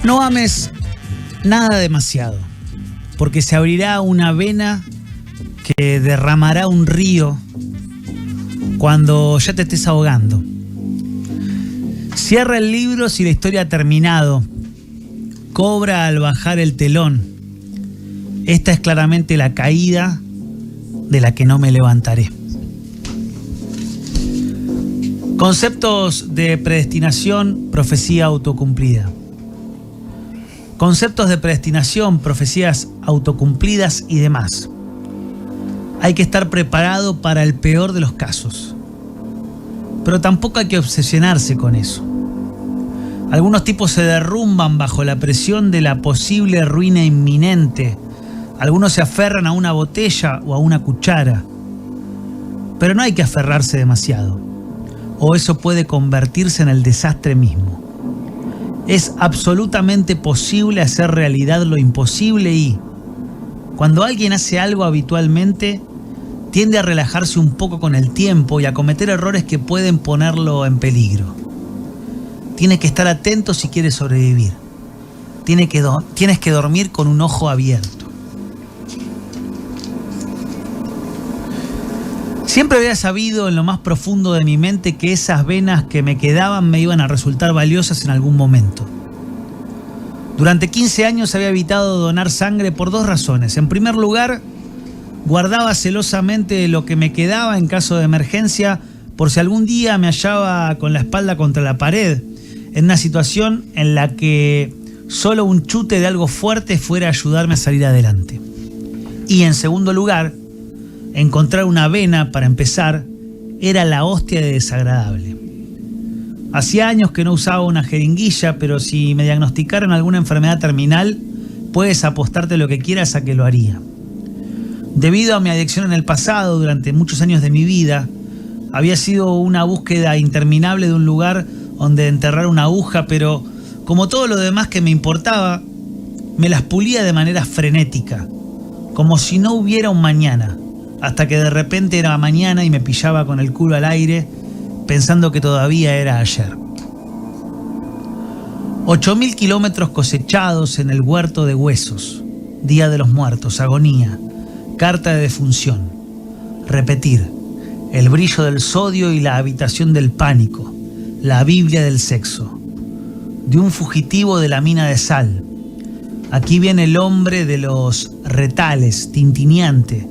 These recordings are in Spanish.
No ames nada demasiado, porque se abrirá una vena que derramará un río cuando ya te estés ahogando. Cierra el libro si la historia ha terminado. Cobra al bajar el telón. Esta es claramente la caída de la que no me levantaré. Conceptos de predestinación, profecía autocumplida. Conceptos de predestinación, profecías autocumplidas y demás. Hay que estar preparado para el peor de los casos. Pero tampoco hay que obsesionarse con eso. Algunos tipos se derrumban bajo la presión de la posible ruina inminente. Algunos se aferran a una botella o a una cuchara. Pero no hay que aferrarse demasiado, o eso puede convertirse en el desastre mismo. Es absolutamente posible hacer realidad lo imposible y, cuando alguien hace algo habitualmente, tiende a relajarse un poco con el tiempo y a cometer errores que pueden ponerlo en peligro. Tienes que estar atento si quieres sobrevivir. Tienes que dormir con un ojo abierto. Siempre había sabido en lo más profundo de mi mente que esas venas que me quedaban me iban a resultar valiosas en algún momento. Durante 15 años había evitado donar sangre por dos razones. En primer lugar, guardaba celosamente lo que me quedaba en caso de emergencia por si algún día me hallaba con la espalda contra la pared, en una situación en la que solo un chute de algo fuerte fuera a ayudarme a salir adelante. Y en segundo lugar, encontrar una vena, para empezar, era la hostia de desagradable. Hacía años que no usaba una jeringuilla, pero si me diagnosticaran alguna enfermedad terminal, puedes apostarte lo que quieras a que lo haría. Debido a mi adicción en el pasado, durante muchos años de mi vida, había sido una búsqueda interminable de un lugar donde enterrar una aguja, pero como todo lo demás que me importaba, me las pulía de manera frenética, como si no hubiera un mañana, hasta que de repente era mañana y me pillaba con el culo al aire, pensando que todavía era ayer. 8.000 kilómetros cosechados en el huerto de huesos, Día de los Muertos, agonía, carta de defunción, repetir, el brillo del sodio y la habitación del pánico, la Biblia del sexo, de un fugitivo de la mina de sal. Aquí viene el hombre de los retales, tintineante,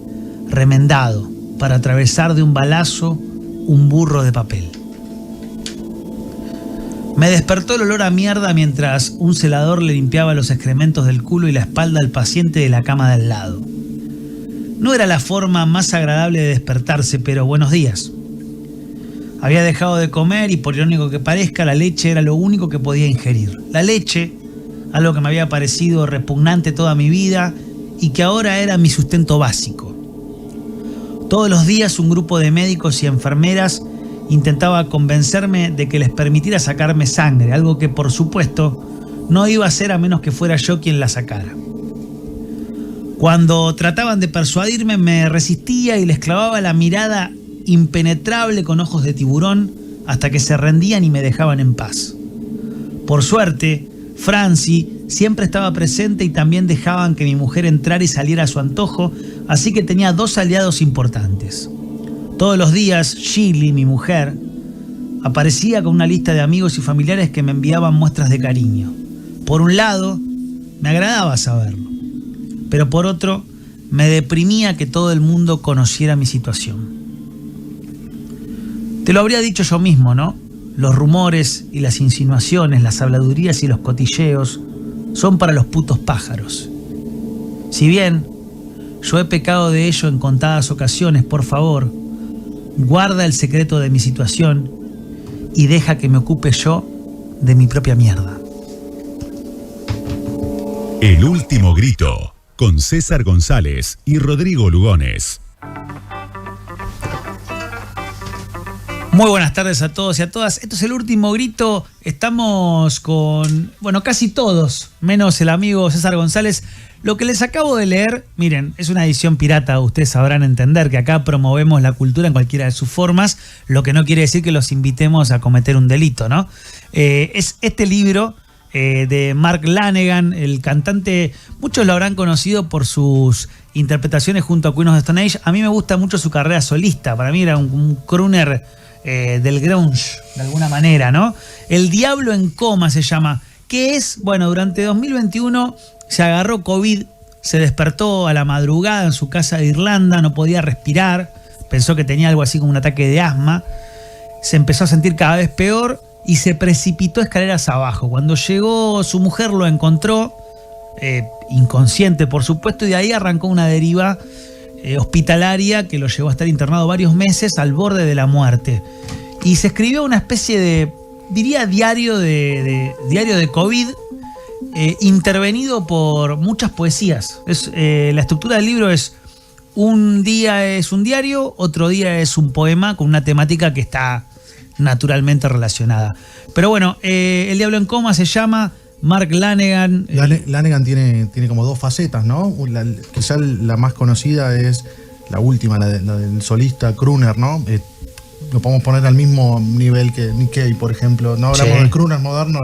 remendado, para atravesar de un balazo un burro de papel. Me despertó el olor a mierda mientras un celador le limpiaba los excrementos del culo y la espalda al paciente de la cama de al lado. No era la forma más agradable de despertarse, pero buenos días. Había dejado de comer y, por irónico que parezca, la leche era lo único que podía ingerir. La leche, algo que me había parecido repugnante toda mi vida y que ahora era mi sustento básico. Todos los días un grupo de médicos y enfermeras intentaba convencerme de que les permitiera sacarme sangre, algo que por supuesto no iba a hacer a menos que fuera yo quien la sacara. Cuando trataban de persuadirme me resistía y les clavaba la mirada impenetrable con ojos de tiburón hasta que se rendían y me dejaban en paz. Por suerte, Franci siempre estaba presente y también dejaban que mi mujer entrara y saliera a su antojo, así que tenía dos aliados importantes. Todos los días, Shirley, mi mujer, aparecía con una lista de amigos y familiares que me enviaban muestras de cariño. Por un lado, me agradaba saberlo, pero por otro, me deprimía que todo el mundo conociera mi situación. Te lo habría dicho yo mismo, ¿no? Los rumores y las insinuaciones, las habladurías y los cotilleos son para los putos pájaros. Si bien yo he pecado de ello en contadas ocasiones, por favor, guarda el secreto de mi situación y deja que me ocupe yo de mi propia mierda. El último grito, con César González y Rodrigo Lugones. Muy buenas tardes a todos y a todas. Esto es El Último Grito. Estamos con, casi todos, menos el amigo César González. Lo que les acabo de leer, miren, es una edición pirata. Ustedes sabrán entender que acá promovemos la cultura en cualquiera de sus formas, lo que no quiere decir que los invitemos a cometer un delito, ¿no? Es este libro de Mark Lanegan, el cantante. Muchos lo habrán conocido por sus interpretaciones junto a Queen of the Stone Age. A mí me gusta mucho su carrera solista. Para mí era un crooner del grunge, de alguna manera, ¿no? El Diablo en Coma se llama. Que es, bueno, durante 2021 se agarró COVID, se despertó a la madrugada en su casa de Irlanda, no podía respirar, pensó que tenía algo así como un ataque de asma, se empezó a sentir cada vez peor y se precipitó escaleras abajo. Cuando llegó su mujer lo encontró, inconsciente por supuesto, y de ahí arrancó una deriva hospitalaria que lo llevó a estar internado varios meses al borde de la muerte. Y se escribió una especie de, diría, diario de COVID, intervenido por muchas poesías. La estructura del libro es: un día es un diario, otro día es un poema con una temática que está naturalmente relacionada. Pero bueno, El Diablo en Coma se llama. Mark Lanegan. Lanegan tiene como dos facetas, ¿no? Quizá la más conocida es la última, la del solista crooner, ¿no? Lo podemos poner al mismo nivel que Nick Cave, por ejemplo. No hablamos del crooner moderno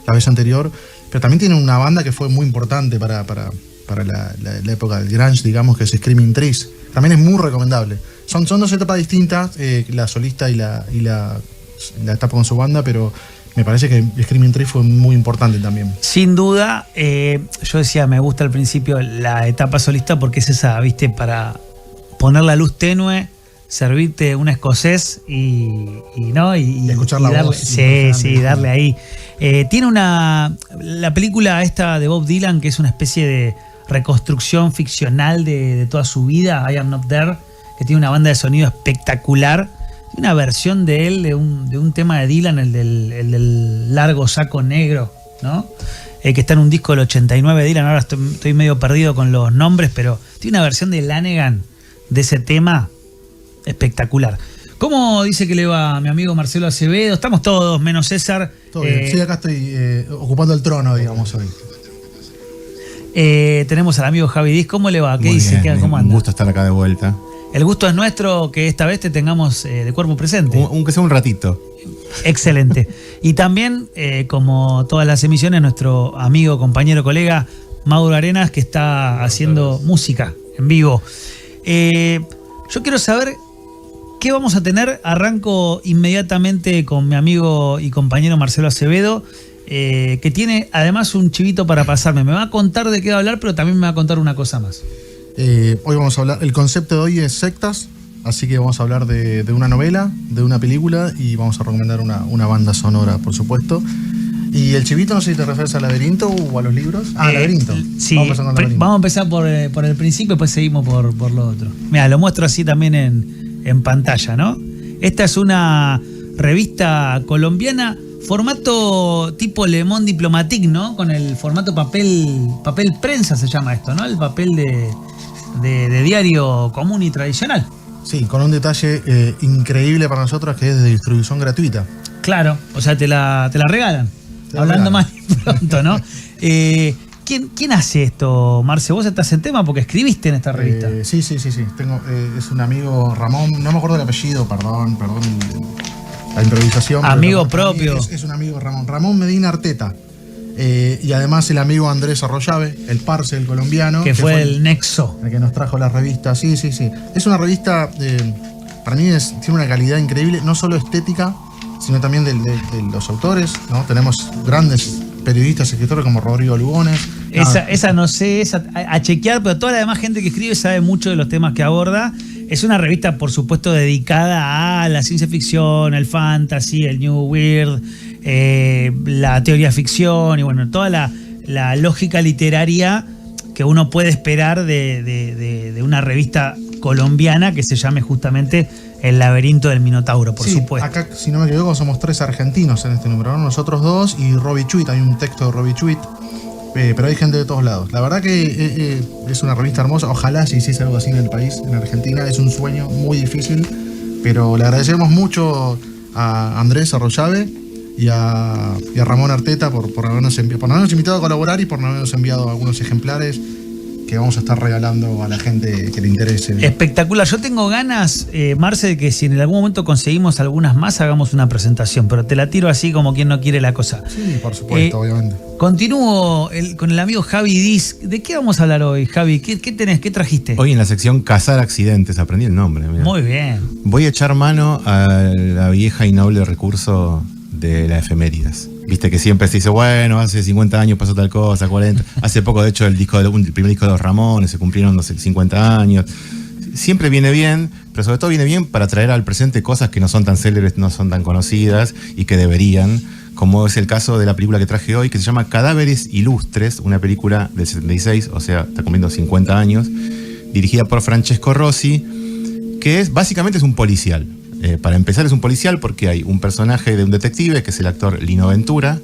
la vez anterior, pero también tiene una banda que fue muy importante para la época del grunge, digamos, que es Screaming Trees. También es muy recomendable. Son dos etapas distintas, la solista y la etapa con su banda, pero me parece que Screaming Trees fue muy importante también. Sin duda, yo decía, me gusta al principio la etapa solista porque es esa, viste, para poner la luz tenue, servirte un escocés y escuchar la voz. Sí, darle ahí. Tiene la película esta de Bob Dylan, que es una especie de reconstrucción ficcional de toda su vida, I Am Not There, que tiene una banda de sonido espectacular. Una versión de él, de un tema de Dylan, el del largo saco negro, ¿no? Que está en un disco del 89 de Dylan. Ahora estoy medio perdido con los nombres, pero tiene una versión de Lanegan de ese tema espectacular. ¿Cómo dice que le va a mi amigo Marcelo Acevedo? Estamos todos, menos César. Todo bien. Sí, acá estoy ocupando el trono, digamos, hoy. Tenemos al amigo Javi Diz. ¿Cómo le va? ¿Qué Muy dice? bien, ¿Cómo anda? Un gusto estar acá de vuelta. El gusto es nuestro que esta vez te tengamos de cuerpo presente. Aunque sea un ratito. Excelente. Y también, como todas las emisiones, nuestro amigo, compañero, colega Mauro Arenas, que está haciendo música en vivo. Yo quiero saber qué vamos a tener. Arranco inmediatamente con mi amigo y compañero Marcelo Acevedo, que tiene además un chivito para pasarme. Me va a contar de qué va a hablar, pero también me va a contar una cosa más. Hoy vamos a hablar, el concepto de hoy es sectas, así que vamos a hablar de una novela, de una película y vamos a recomendar una banda sonora, por supuesto. Y el chivito, no sé si te refieres al Laberinto o a los libros. Laberinto. Sí, vamos a empezar por el principio y después seguimos por lo otro. Mira, lo muestro así también en pantalla, ¿no? Esta es una revista colombiana, formato tipo Le Monde Diplomatique, ¿no? Con el formato papel prensa se llama esto, ¿no? El papel de diario común y tradicional. Sí, con un detalle increíble para nosotros, que es de distribución gratuita. Claro, o sea, te la regalan. Hablando más pronto, ¿no? ¿Quién hace esto, Marce? Vos estás en tema porque escribiste en esta revista. Sí. Tengo, es un amigo, Ramón, no me acuerdo el apellido, perdón la improvisación. Amigo propio. Es un amigo, Ramón Medina Arteta. Y además el amigo Andrés Arroyave, el parce, el colombiano. Que fue el nexo. El que nos trajo la revista. Sí. Es una revista, para mí tiene una calidad increíble, no solo estética, sino también de los autores, ¿no? Tenemos grandes periodistas, escritores como Rodrigo Lugones. Esa no sé, a chequear, pero toda la demás gente que escribe sabe mucho de los temas que aborda. Es una revista, por supuesto, dedicada a la ciencia ficción, el fantasy, el new weird, la teoría ficción y bueno, toda la lógica literaria que uno puede esperar de una revista colombiana que se llame justamente El Laberinto del Minotauro, por supuesto. Acá, si no me equivoco, somos 3 argentinos en este número, ¿no? Nosotros 2 y Robbie Chuit, hay un texto de Robbie Chuit, pero hay gente de todos lados. La verdad que es una revista hermosa, ojalá se hiciese algo así en el país, en Argentina, es un sueño muy difícil, pero le agradecemos mucho a Andrés Arroyave y a Ramón Arteta por habernos invitado a colaborar y por habernos enviado algunos ejemplares. que vamos a estar regalando a la gente que le interese. Espectacular. Yo tengo ganas, Marce, de que si en algún momento conseguimos algunas más, hagamos una presentación, pero te la tiro así como quien no quiere la cosa. Sí, por supuesto, obviamente. Continúo con el amigo Javi Diz. ¿De qué vamos a hablar hoy, Javi? ¿Qué tenés? ¿Qué trajiste? Hoy en la sección Cazar Accidentes, aprendí el nombre. Mirá. Muy bien. Voy a echar mano a la vieja y noble recurso de las efemérides. Viste que siempre se dice, bueno, hace 50 años pasó tal cosa, 40. Hace poco, de hecho, el primer disco de los Ramones, se cumplieron, no sé, 50 años. Siempre viene bien, pero sobre todo viene bien para traer al presente cosas que no son tan célebres, no son tan conocidas y que deberían, como es el caso de la película que traje hoy, que se llama Cadáveres Ilustres, una película del 76, o sea, está cumpliendo 50 años, dirigida por Francesco Rosi, que básicamente es un policial. Para empezar, es un policial porque hay un personaje de un detective, que es el actor Lino Ventura.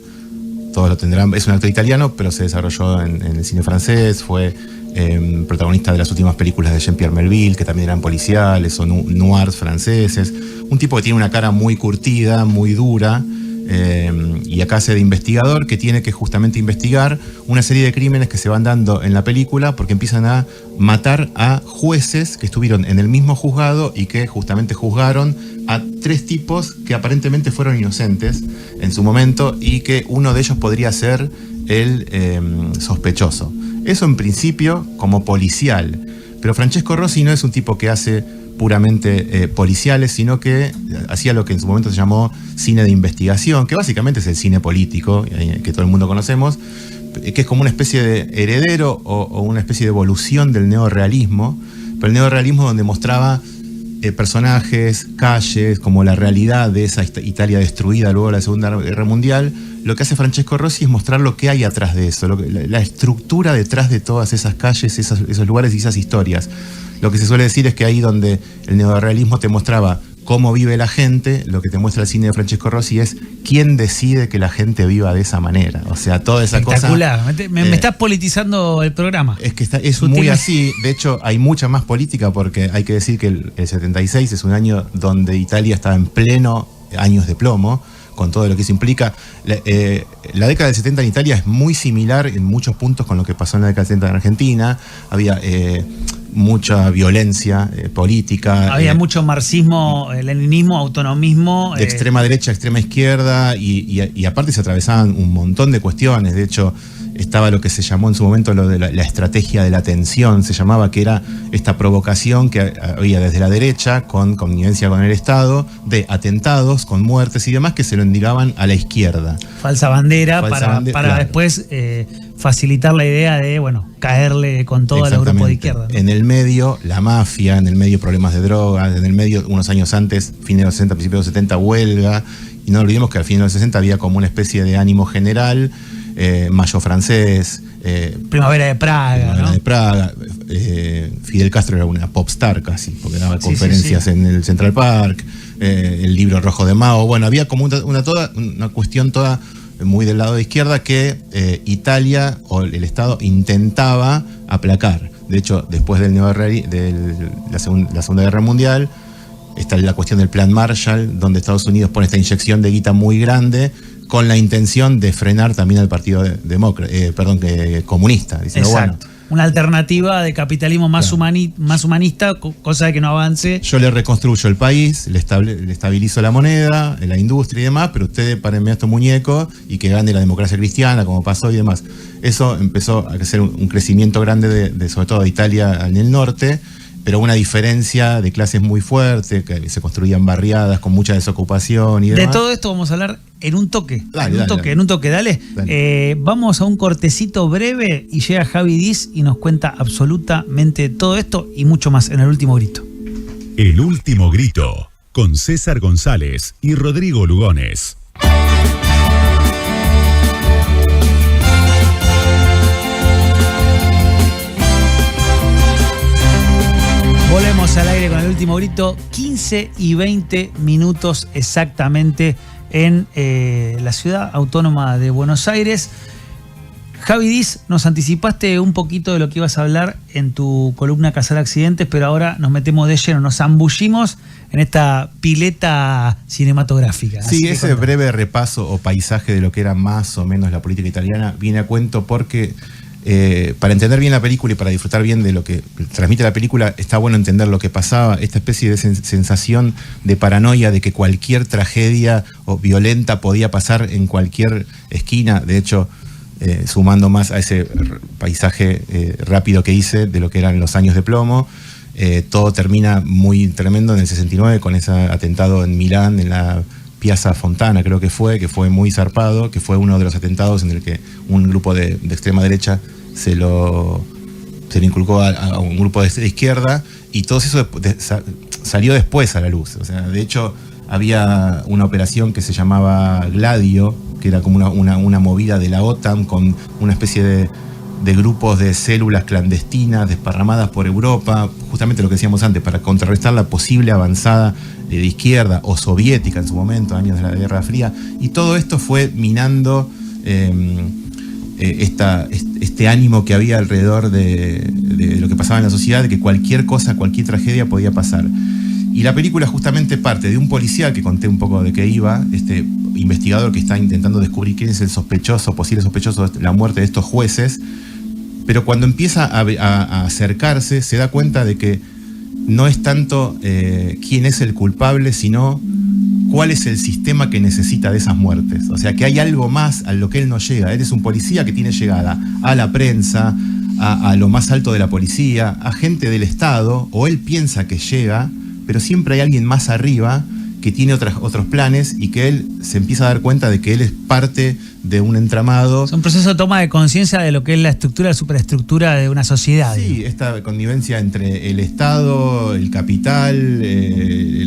Todos lo tendrán, es un actor italiano, pero se desarrolló en el cine francés, fue protagonista de las últimas películas de Jean-Pierre Melville, que también eran policiales o noirs franceses. Un tipo que tiene una cara muy curtida, muy dura, y acá hace de investigador, que tiene que justamente investigar una serie de crímenes que se van dando en la película, porque empiezan a matar a jueces que estuvieron en el mismo juzgado y que justamente juzgaron a 3 tipos que aparentemente fueron inocentes en su momento y que uno de ellos podría ser el sospechoso. Eso en principio como policial, pero Francesco Rosi no es un tipo que hace puramente policiales, sino que hacía lo que en su momento se llamó cine de investigación, que básicamente es el cine político, que todo el mundo conocemos, que es como una especie de heredero o una especie de evolución del neorrealismo, pero el neorrealismo donde mostraba personajes, calles, como la realidad de esa Italia destruida luego de la Segunda Guerra Mundial. Lo que hace Francesco Rosi es mostrar lo que hay atrás de eso, la estructura detrás de todas esas calles, esos lugares y esas historias. Lo que se suele decir es que ahí donde el neorrealismo te mostraba cómo vive la gente, lo que te muestra el cine de Francesco Rosi es quién decide que la gente viva de esa manera. O sea, toda esa cosa... Espectacular. Me estás politizando el programa. Es que es muy así. De hecho, hay mucha más política porque hay que decir que el 76 es un año donde Italia estaba en pleno años de plomo, con todo lo que eso implica. La década del 70 en Italia es muy similar en muchos puntos con lo que pasó en la década del 70 en Argentina. Había mucha violencia política. Había mucho marxismo, leninismo, autonomismo. De extrema derecha, extrema izquierda, y aparte se atravesaban un montón de cuestiones. De hecho, estaba lo que se llamó en su momento lo de la estrategia de la tensión, se llamaba, que era esta provocación que había desde la derecha, con connivencia con el Estado, de atentados, con muertes y demás, que se lo endilgaban a la izquierda. Falsa bandera para claro. Después facilitar la idea de, bueno, caerle con todos los grupos de izquierda, ¿no? En el medio, la mafia, en el medio problemas de drogas, en el medio, unos años antes, fines de los 60, principios de los 70, huelga, y no olvidemos que al fin de los 60 había como una especie de ánimo general, Mayo francés, Primavera de Praga, ¿no? de Praga. Fidel Castro era una popstar casi, porque daba conferencias en el Central Park, el libro rojo de Mao. Bueno, había como una cuestión toda muy del lado de izquierda que Italia o el Estado intentaba aplacar. De hecho, después de la Segunda Guerra Mundial, está la cuestión del Plan Marshall, donde Estados Unidos pone esta inyección de guita muy grande con la intención de frenar también al Partido Comunista. Diciendo, exacto. Bueno, una alternativa de capitalismo más, claro, más humanista, cosa de que no avance. yo le reconstruyo el país, le estabilizo la moneda, la industria y demás, pero ustedes párenme a estos muñecos y que gane la democracia cristiana, como pasó y demás. Eso empezó a hacer un crecimiento grande de sobre todo de Italia en el norte, pero una diferencia de clases muy fuerte, que se construían barriadas con mucha desocupación y demás. De todo esto vamos a hablar en un toque. Dale. Dale. Vamos a un cortecito breve y llega Javi Diz y nos cuenta absolutamente todo esto y mucho más en El Último Grito. El Último Grito, con César González y Rodrigo Lugones. Volvemos al aire con El Último Grito, 15 y 20 minutos exactamente en la ciudad autónoma de Buenos Aires. Javi Diz, nos anticipaste un poquito de lo que ibas a hablar en tu columna Cazar Accidentes, pero ahora nos metemos de lleno, nos zambullimos en esta pileta cinematográfica. Sí, ese breve repaso o paisaje de lo que era más o menos la política italiana viene a cuento porque para entender bien la película y para disfrutar bien de lo que transmite la película, está bueno entender lo que pasaba, esta especie de sensación de paranoia de que cualquier tragedia o violenta podía pasar en cualquier esquina. De hecho, sumando más a ese paisaje rápido que hice de lo que eran los años de plomo, todo termina muy tremendo en el 69 con ese atentado en Milán, en la Piazza Fontana, creo que fue muy zarpado, que fue uno de los atentados en el que un grupo de extrema derecha se lo inculcó a un grupo de izquierda, y todo eso salió después a la luz. O sea, de hecho, había una operación que se llamaba Gladio, que era como una movida de la OTAN con una especie de grupos de células clandestinas desparramadas por Europa, justamente lo que decíamos antes, para contrarrestar la posible avanzada de izquierda o soviética en su momento, años de la Guerra Fría, y todo esto fue minando este ánimo que había alrededor de lo que pasaba en la sociedad, de que cualquier cosa, cualquier tragedia podía pasar. Y la película justamente parte de un policía, que conté un poco de qué iba, este investigador que está intentando descubrir quién es el sospechoso, posible sospechoso de la muerte de estos jueces, pero cuando empieza a acercarse se da cuenta de que no es tanto quién es el culpable, sino cuál es el sistema que necesita de esas muertes. O sea, que hay algo más a lo que él no llega. Él es un policía que tiene llegada a la prensa, a lo más alto de la policía, a gente del Estado, o él piensa que llega, pero siempre hay alguien más arriba que tiene otros planes, y que él se empieza a dar cuenta de que él es parte de un entramado. Es un proceso de toma de conciencia de lo que es la estructura, la superestructura de una sociedad. Sí, digamos. Esta connivencia entre el Estado, el capital,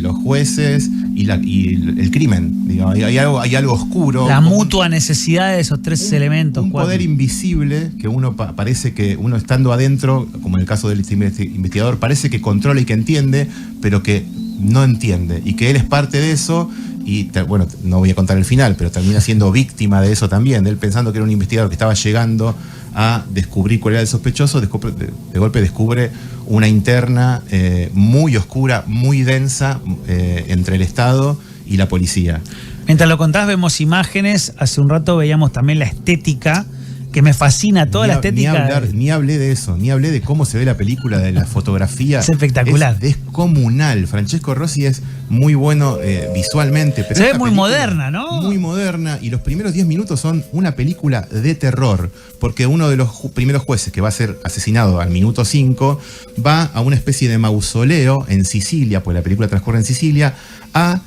los jueces y el crimen. Digamos. Hay algo oscuro. La mutua necesidad de esos tres elementos. Un poder invisible que uno parece que uno estando adentro, como en el caso del investigador, parece que controla y que entiende, pero que no entiende, y que él es parte de eso. Y bueno, no voy a contar el final, pero termina siendo víctima de eso también, de él pensando que era un investigador que estaba llegando a descubrir cuál era el sospechoso. De golpe descubre una interna muy oscura, muy densa, entre el Estado y la policía. Mientras lo contás vemos imágenes, hace un rato veíamos también la estética, que me fascina toda la estética. Ni hablé de eso, ni hablé de cómo se ve la película, de la fotografía. Es espectacular. Es descomunal. Francesco Rosi es muy bueno visualmente. Pero se ve muy moderna, ¿no? Muy moderna, y los primeros 10 minutos son una película de terror, porque uno de los primeros jueces que va a ser asesinado al minuto 5 va a una especie de mausoleo en Sicilia, pues la película transcurre en Sicilia, a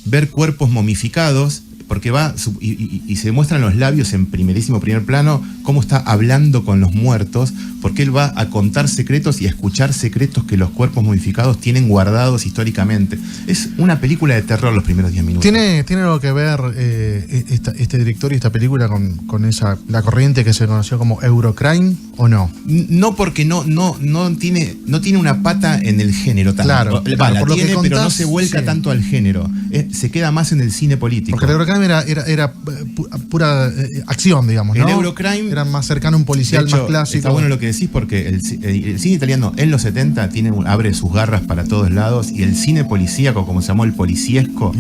ver cuerpos momificados, porque va y se muestran los labios en primer plano, cómo está hablando con los muertos, porque él va a contar secretos y a escuchar secretos que los cuerpos modificados tienen guardados históricamente. Es una película de terror los primeros 10 minutos. ¿Tiene algo que ver este director y esta película con la corriente que se conoció como Eurocrime o no? No, porque no tiene una pata en el género tanto. Claro, la por lo tiene, que contás, pero no se vuelca tanto al género. Se queda más en el cine político. Porque el Eurocrime era pura acción, digamos, ¿no? El Eurocrime era más cercano a un policial, de hecho, más clásico. Está bueno lo que decís, porque el cine italiano en los 70 abre sus garras para todos lados, y el cine policíaco, como se llamó el policiesco,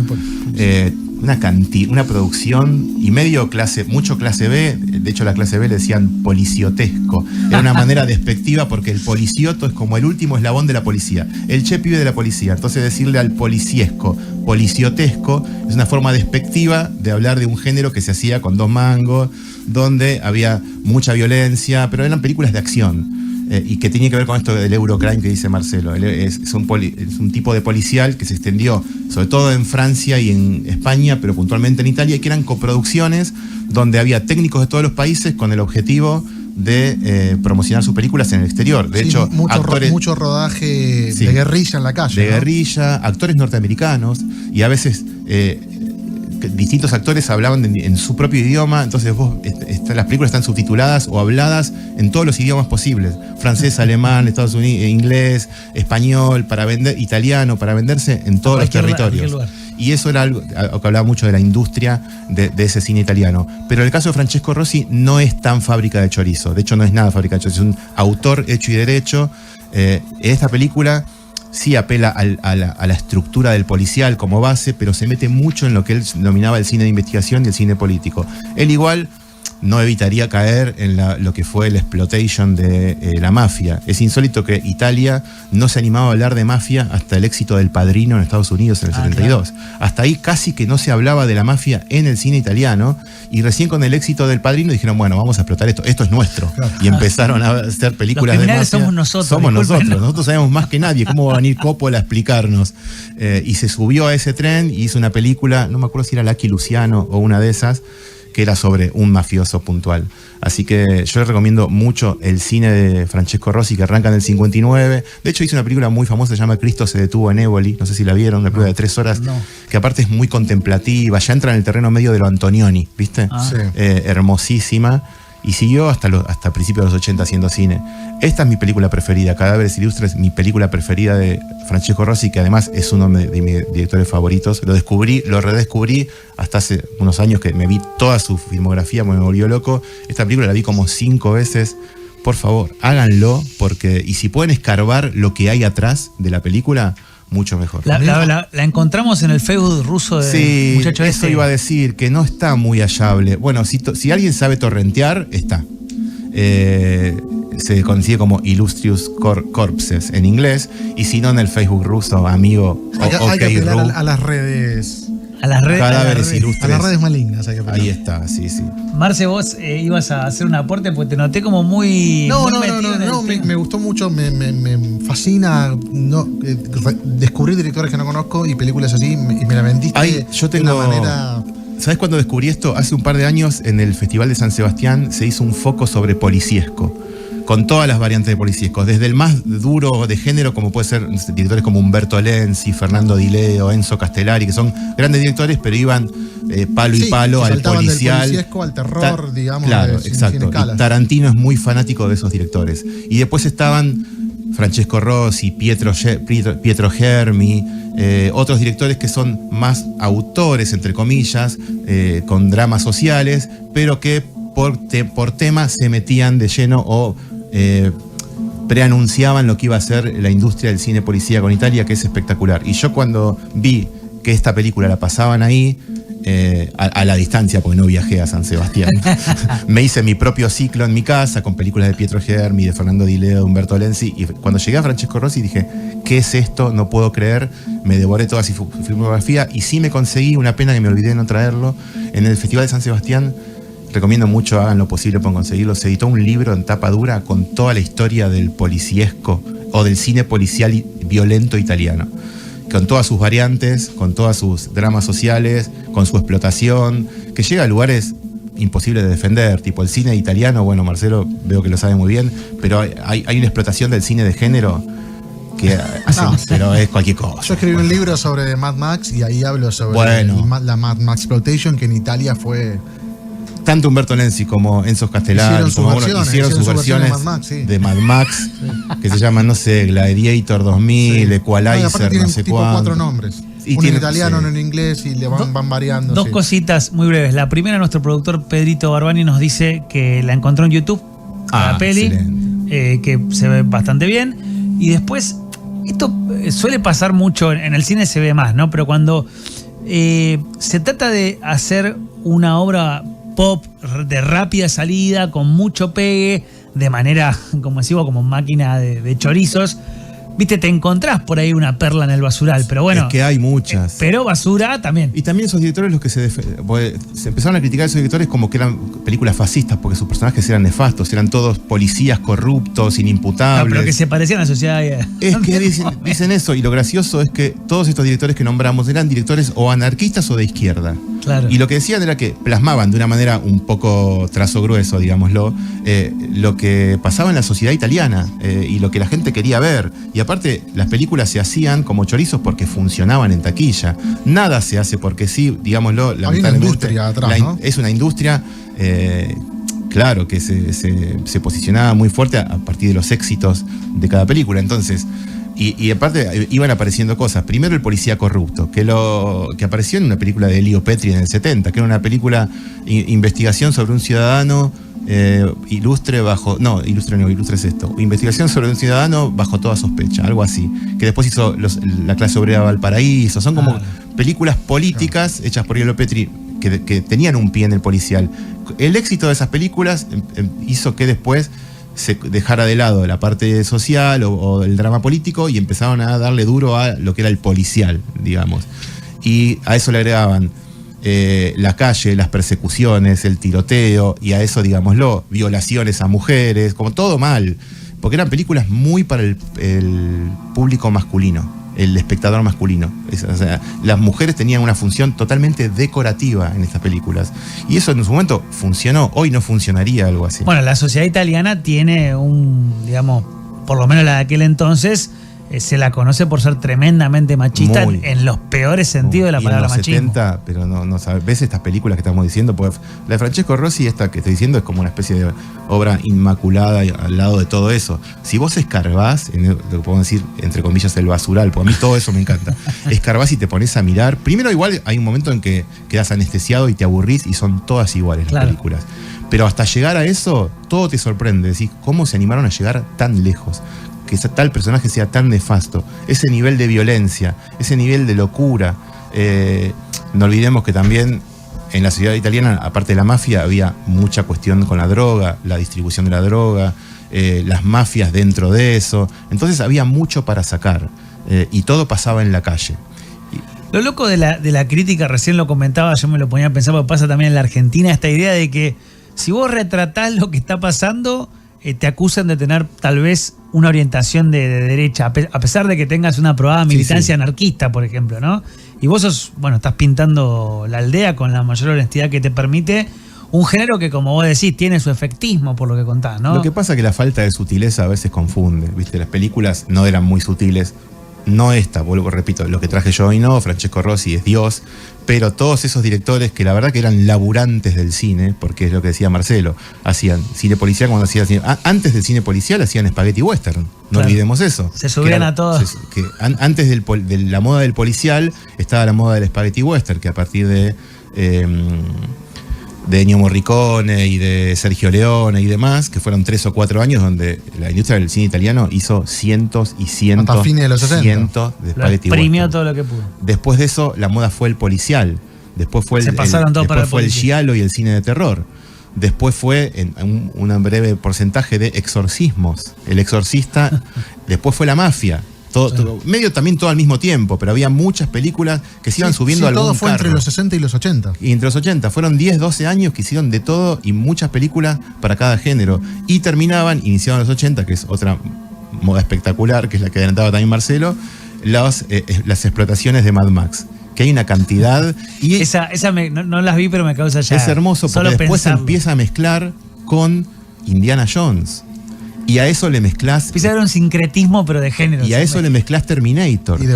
una producción y mucho clase B. De hecho, la clase B le decían policiotesco. Era una manera despectiva, porque el policioto es como el último eslabón de la policía. El che pibe de la policía. Entonces, decirle al policiesco, policiotesco, es una forma despectiva de hablar de un género que se hacía con 2 mangos, donde había mucha violencia, pero eran películas de acción. Y que tiene que ver con esto del Eurocrime que dice Marcelo. Es un tipo de policial que se extendió sobre todo en Francia y en España, pero puntualmente en Italia, y que eran coproducciones donde había técnicos de todos los países con el objetivo de promocionar sus películas en el exterior. De hecho, mucho rodaje de guerrilla en la calle. De guerrilla, actores norteamericanos, y a veces distintos actores hablaban en su propio idioma. Entonces las películas están subtituladas o habladas en todos los idiomas posibles: francés, alemán, Estados Unidos, inglés, español, para vender, italiano, para venderse en todos los territorios. Y eso era algo que hablaba mucho de la industria de ese cine italiano. Pero el caso de Francesco Rosi no es tan fábrica de chorizo. De hecho, no es nada fábrica de chorizo. Es un autor hecho y derecho. Esta película sí apela a la estructura del policial como base, pero se mete mucho en lo que él denominaba el cine de investigación y el cine político. Él igual no evitaría caer en lo que fue el exploitation de la mafia. Es insólito que Italia no se animaba a hablar de mafia hasta el éxito del Padrino en Estados Unidos en el 72. Claro. Hasta ahí casi que no se hablaba de la mafia en el cine italiano, y recién con el éxito del Padrino dijeron, bueno, vamos a explotar esto es nuestro. Claro. Y empezaron a hacer películas de mafia. Somos nosotros. Nosotros sabemos más que nadie. ¿Cómo va a venir Coppola a explicarnos? Y se subió a ese tren y hizo una película, no me acuerdo si era Lucky Luciano o una de esas, que era sobre un mafioso puntual. Así que yo les recomiendo mucho el cine de Francesco Rosi, que arranca en el 59. De hecho, hizo una película muy famosa, se llama Cristo se detuvo en Éboli. No sé si la vieron, una película de 3 horas, que aparte es muy contemplativa, ya entra en el terreno medio de lo Antonioni, ¿viste? Sí. Hermosísima. Y siguió hasta principios de los 80 haciendo cine. Esta es mi película preferida, Cadáveres Ilustres, mi película preferida de Francesco Rosi, que además es uno de mis directores favoritos. Lo redescubrí hasta hace unos años, que me vi toda su filmografía, me volvió loco. Esta película la vi como 5 veces. Por favor, háganlo, porque y si pueden escarbar lo que hay atrás de la película, mucho mejor. La encontramos en el Facebook ruso de muchacho eso ese. Iba a decir, que no está muy hallable. Bueno, si alguien sabe torrentear, está. Se consigue como Illustrious Corpses en inglés, y si no, en el Facebook ruso, amigo. Hay que apelar a las redes. Cadáveres Ilustres. A las redes malignas hay que apelar. Ahí está, sí. Marce, vos ibas a hacer un aporte porque te noté como muy. No, me gustó mucho, me fascina descubrir directores que no conozco y películas así, y me la vendiste de una manera. ¿Sabes cuándo descubrí esto? Hace un par de años, en el Festival de San Sebastián, se hizo un foco sobre policiesco, con todas las variantes de policiesco, desde el más duro de género, como puede ser directores como Umberto Lenzi, Fernando Di Leo, Enzo Castellari, que son grandes directores, pero iban palo y palo al policial. Del policiesco al terror, digamos. Claro, exacto. Y Tarantino es muy fanático de esos directores. Y después estaban Francesco Rosi, Pietro Germi, otros directores que son más autores, entre comillas, con dramas sociales, pero que por temas se metían de lleno o preanunciaban lo que iba a ser la industria del cine policía con Italia, que es espectacular. Y yo cuando vi que esta película la pasaban ahí, a la distancia, porque no viajé a San Sebastián, me hice mi propio ciclo en mi casa con películas de Pietro Germi, de Fernando Di Leo, de Umberto Lenzi, y cuando llegué a Francesco Rosi dije, ¿qué es esto? No puedo creer. Me devoré toda su filmografía, y sí me conseguí, una pena que me olvidé de no traerlo, en el Festival de San Sebastián. Recomiendo mucho, hagan lo posible por conseguirlo. Se editó un libro en tapa dura con toda la historia del policiesco o del cine policial violento italiano, con todas sus variantes, con todas sus dramas sociales, con su explotación, que llega a lugares imposibles de defender, tipo el cine italiano. Bueno, Marcelo veo que lo sabe muy bien, pero hay una explotación del cine de género que pero es cualquier cosa. Yo escribí un libro sobre Mad Max, y ahí hablo sobre la Mad Max Exploitation, que en Italia fue... Tanto Umberto Lenzi como Enzo Castellari hicieron sus versiones de Mad Max, que se llaman, no sé, Gladiator 2000, Equalizer, no sé tipo cuánto. 4 nombres. Uno en italiano, uno en inglés, y le van variando. Dos cositas muy breves. La primera, nuestro productor Pedrito Barbani nos dice que la encontró en YouTube, la peli, que se ve bastante bien. Y después, esto suele pasar mucho, en el cine se ve más, ¿no? Pero cuando se trata de hacer una obra pop de rápida salida, con mucho pegue, de manera, como decimos, como máquina de chorizos, viste, te encontrás por ahí una perla en el basural, pero bueno. Es que hay muchas. Pero basura también. Y también esos directores los que se empezaron a criticar a esos directores como que eran películas fascistas, porque sus personajes eran nefastos, eran todos policías corruptos, inimputables. No, pero que se parecían a la sociedad. Es que dicen eso, y lo gracioso es que todos estos directores que nombramos eran directores o anarquistas o de izquierda. Claro. Y lo que decían era que plasmaban de una manera un poco trazo grueso, digámoslo, lo que pasaba en la sociedad italiana, y lo que la gente quería ver. Y aparte, las películas se hacían como chorizos porque funcionaban en taquilla. Nada se hace porque sí, digámoslo. Hay una industria atrás, ¿no? Es una industria, claro, que se posicionaba muy fuerte a partir de los éxitos de cada película. Entonces, y aparte iban apareciendo cosas. Primero, el policía corrupto, que apareció en una película de Elio Petri en el 70, que era una película investigación sobre un ciudadano ilustre es esto. Investigación sobre un ciudadano bajo toda sospecha, algo así. Que después hizo La clase obrera Valparaíso. Son como películas políticas hechas por Elio Petri que tenían un pie en el policial. El éxito de esas películas hizo que después se dejara de lado la parte social o el drama político y empezaron a darle duro a lo que era el policial, digamos. Y a eso le agregaban la calle, las persecuciones, el tiroteo, y a eso, digámoslo, violaciones a mujeres, como todo mal. Porque eran películas muy para el público masculino, el espectador masculino. O sea, las mujeres tenían una función totalmente decorativa en estas películas. Y eso en su momento funcionó, hoy no funcionaría algo así. Bueno, la sociedad italiana tiene digamos, por lo menos la de aquel entonces, se la conoce por ser tremendamente machista en los peores sentidos de la palabra machismo. En los 70, pero no sabes, ves estas películas que estamos diciendo, pues la de Francesco Rossi, esta que estoy diciendo, es como una especie de obra inmaculada al lado de todo eso. Si vos escarbás, lo que podemos decir, entre comillas, el basural, porque a mí todo eso me encanta, escarbás y te pones a mirar, primero igual hay un momento en que quedas anestesiado y te aburrís y son todas iguales las películas. Pero hasta llegar a eso, todo te sorprende, decís, ¿cómo se animaron a llegar tan lejos? Que tal personaje sea tan nefasto, ese nivel de violencia, ese nivel de locura. No olvidemos que también en la sociedad italiana, aparte de la mafia, había mucha cuestión con la droga, la distribución de la droga, las mafias dentro de eso. Entonces había mucho para sacar y todo pasaba en la calle. Lo loco de la crítica, recién lo comentaba, yo me lo ponía a pensar, porque pasa también en la Argentina, esta idea de que si vos retratás lo que está pasando, te acusan de tener tal vez una orientación de derecha, a pesar de que tengas una probada militancia anarquista, por ejemplo, ¿no? Y vos estás pintando la aldea con la mayor honestidad que te permite un género que, como vos decís, tiene su efectismo, por lo que contás, ¿no? Lo que pasa es que la falta de sutileza a veces confunde, ¿viste? Las películas no eran muy sutiles. No esta, repito, lo que traje yo hoy no, Francesco Rossi es Dios, pero todos esos directores que la verdad que eran laburantes del cine, porque es lo que decía Marcelo, hacían cine policial cuando hacían antes del cine policial hacían spaghetti western, no olvidemos eso. Se subían a todos. Antes de la moda del policial estaba la moda del spaghetti western, que a partir de Ennio Morricone y de Sergio Leone y demás, que fueron 3 o 4 años donde la industria del cine italiano hizo cientos y cientos, hasta fines de los 60. cientos de spaghetti exprimió western. Todo lo que pudo. Después de eso, la moda fue el policial. Después fue el giallo y el cine de terror. Después fue un breve porcentaje de exorcismos. El exorcista. Después fue la mafia. Medio también todo al mismo tiempo, pero había muchas películas que se iban subiendo a algún todo fue carro. entre los 60 y los 80. Y entre los 80, fueron 10, 12 años que hicieron de todo y muchas películas para cada género. Y iniciaban los 80, que es otra moda espectacular, que es la que adelantaba también Marcelo, las explotaciones de Mad Max. Que hay una cantidad. Y no las vi, pero me causa ya. Es hermoso porque después se empieza a mezclar con Indiana Jones. Y a eso le mezclás. Empieza a haber un sincretismo, pero de género. Y a eso le mezclás Terminator. Y de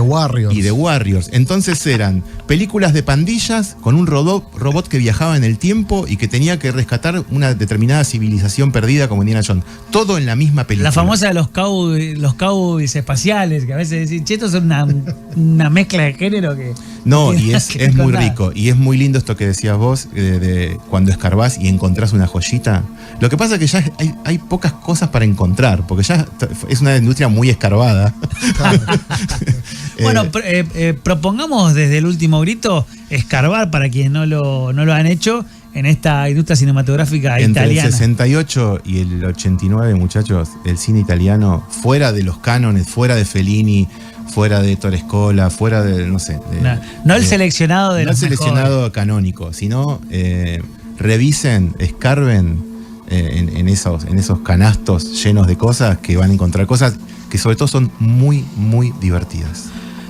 Warriors. Entonces eran películas de pandillas con un robot que viajaba en el tiempo y que tenía que rescatar una determinada civilización perdida como Indiana Jones. Todo en la misma película. La famosa de los cowboys espaciales, que a veces decís, che, esto es una mezcla de género que. No, y es muy rico. Y es muy lindo esto que decías vos, de cuando escarbás y encontrás una joyita. Lo que pasa es que ya hay pocas cosas para encontrar, porque ya es una industria muy escarbada. Bueno, propongamos desde el último grito escarbar, para quienes no lo han hecho, en esta industria cinematográfica entre italiana. El 68 y el 89, muchachos, el cine italiano, fuera de los cánones, fuera de Fellini, fuera de Ettore Scola, fuera de, no sé. No el seleccionado de no los el seleccionado mejores. Canónico, sino revisen, escarben en esos canastos llenos de cosas, que van a encontrar cosas que sobre todo son muy, muy divertidas.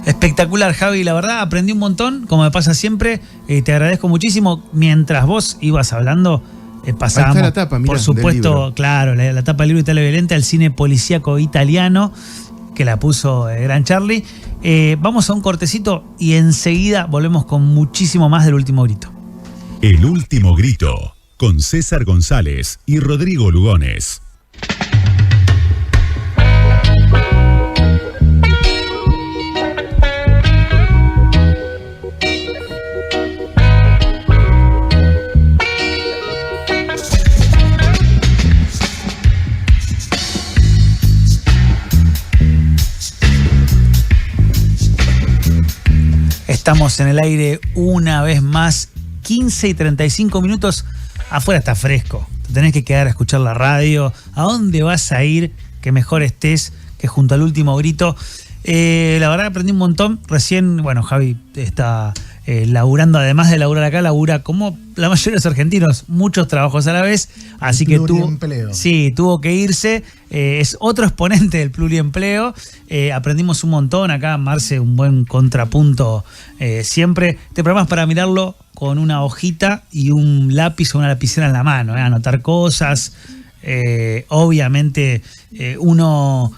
Espectacular, Javi, la verdad aprendí un montón, como me pasa siempre, te agradezco muchísimo. Mientras vos ibas hablando, pasábamos, la tapa, mirá, por supuesto, claro, la tapa del libro Italia Violenta, el cine policíaco italiano, que la puso Gran Charlie. Vamos a un cortecito y enseguida volvemos con muchísimo más del Último Grito. El Último Grito, con César González y Rodrigo Lugones. Estamos en el aire una vez más. 15 y 35 minutos. Afuera está fresco. Te tenés que quedar a escuchar la radio. ¿A dónde vas a ir? Que mejor estés que junto al último grito. La verdad aprendí un montón. Recién, bueno, Javi está laburando, además de laburar acá, labura como la mayoría de los argentinos, muchos trabajos a la vez, así que tuvo que irse. Es otro exponente del pluriempleo. Aprendimos un montón acá, Marce, un buen contrapunto siempre. Este programa es para mirarlo con una hojita y un lápiz o una lapicera en la mano, anotar cosas. Obviamente uno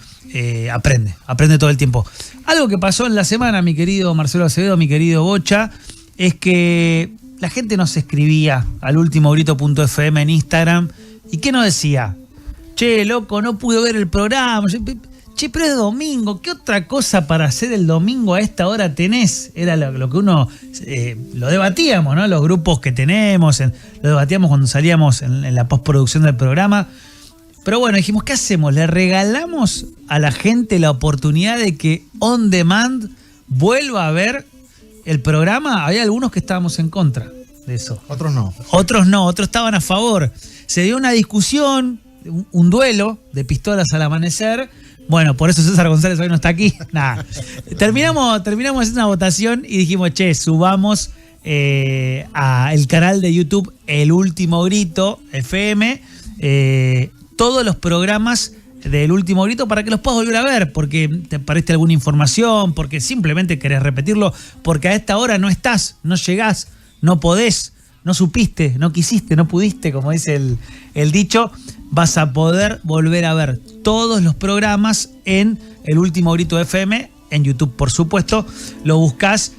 aprende todo el tiempo. Algo que pasó en la semana, mi querido Marcelo Acevedo, mi querido Bocha, es que la gente nos escribía al ultimogrito.fm en Instagram. ¿Y qué nos decía? Che, loco, no pude ver el programa. Che, pero es domingo. ¿Qué otra cosa para hacer el domingo a esta hora tenés? Era lo que uno... lo debatíamos, ¿no? Los grupos que tenemos, lo debatíamos cuando salíamos en la postproducción del programa. Pero bueno, dijimos, ¿qué hacemos? ¿Le regalamos a la gente la oportunidad de que On Demand vuelva a ver el programa? Había algunos que estábamos en contra de eso. Otros no. Otros estaban a favor. Se dio una discusión, un duelo de pistolas al amanecer. Bueno, por eso César González hoy no está aquí. Nada. Terminamos haciendo una votación y dijimos, che, subamos al canal de YouTube El Último Grito FM todos los programas del Último Grito para que los puedas volver a ver, porque te parece alguna información, porque simplemente querés repetirlo, porque a esta hora no estás, no llegás, no podés, no supiste, no quisiste, no pudiste, como dice el dicho. Vas a poder volver a ver todos los programas en El Último Grito FM, en YouTube, por supuesto. Lo buscás.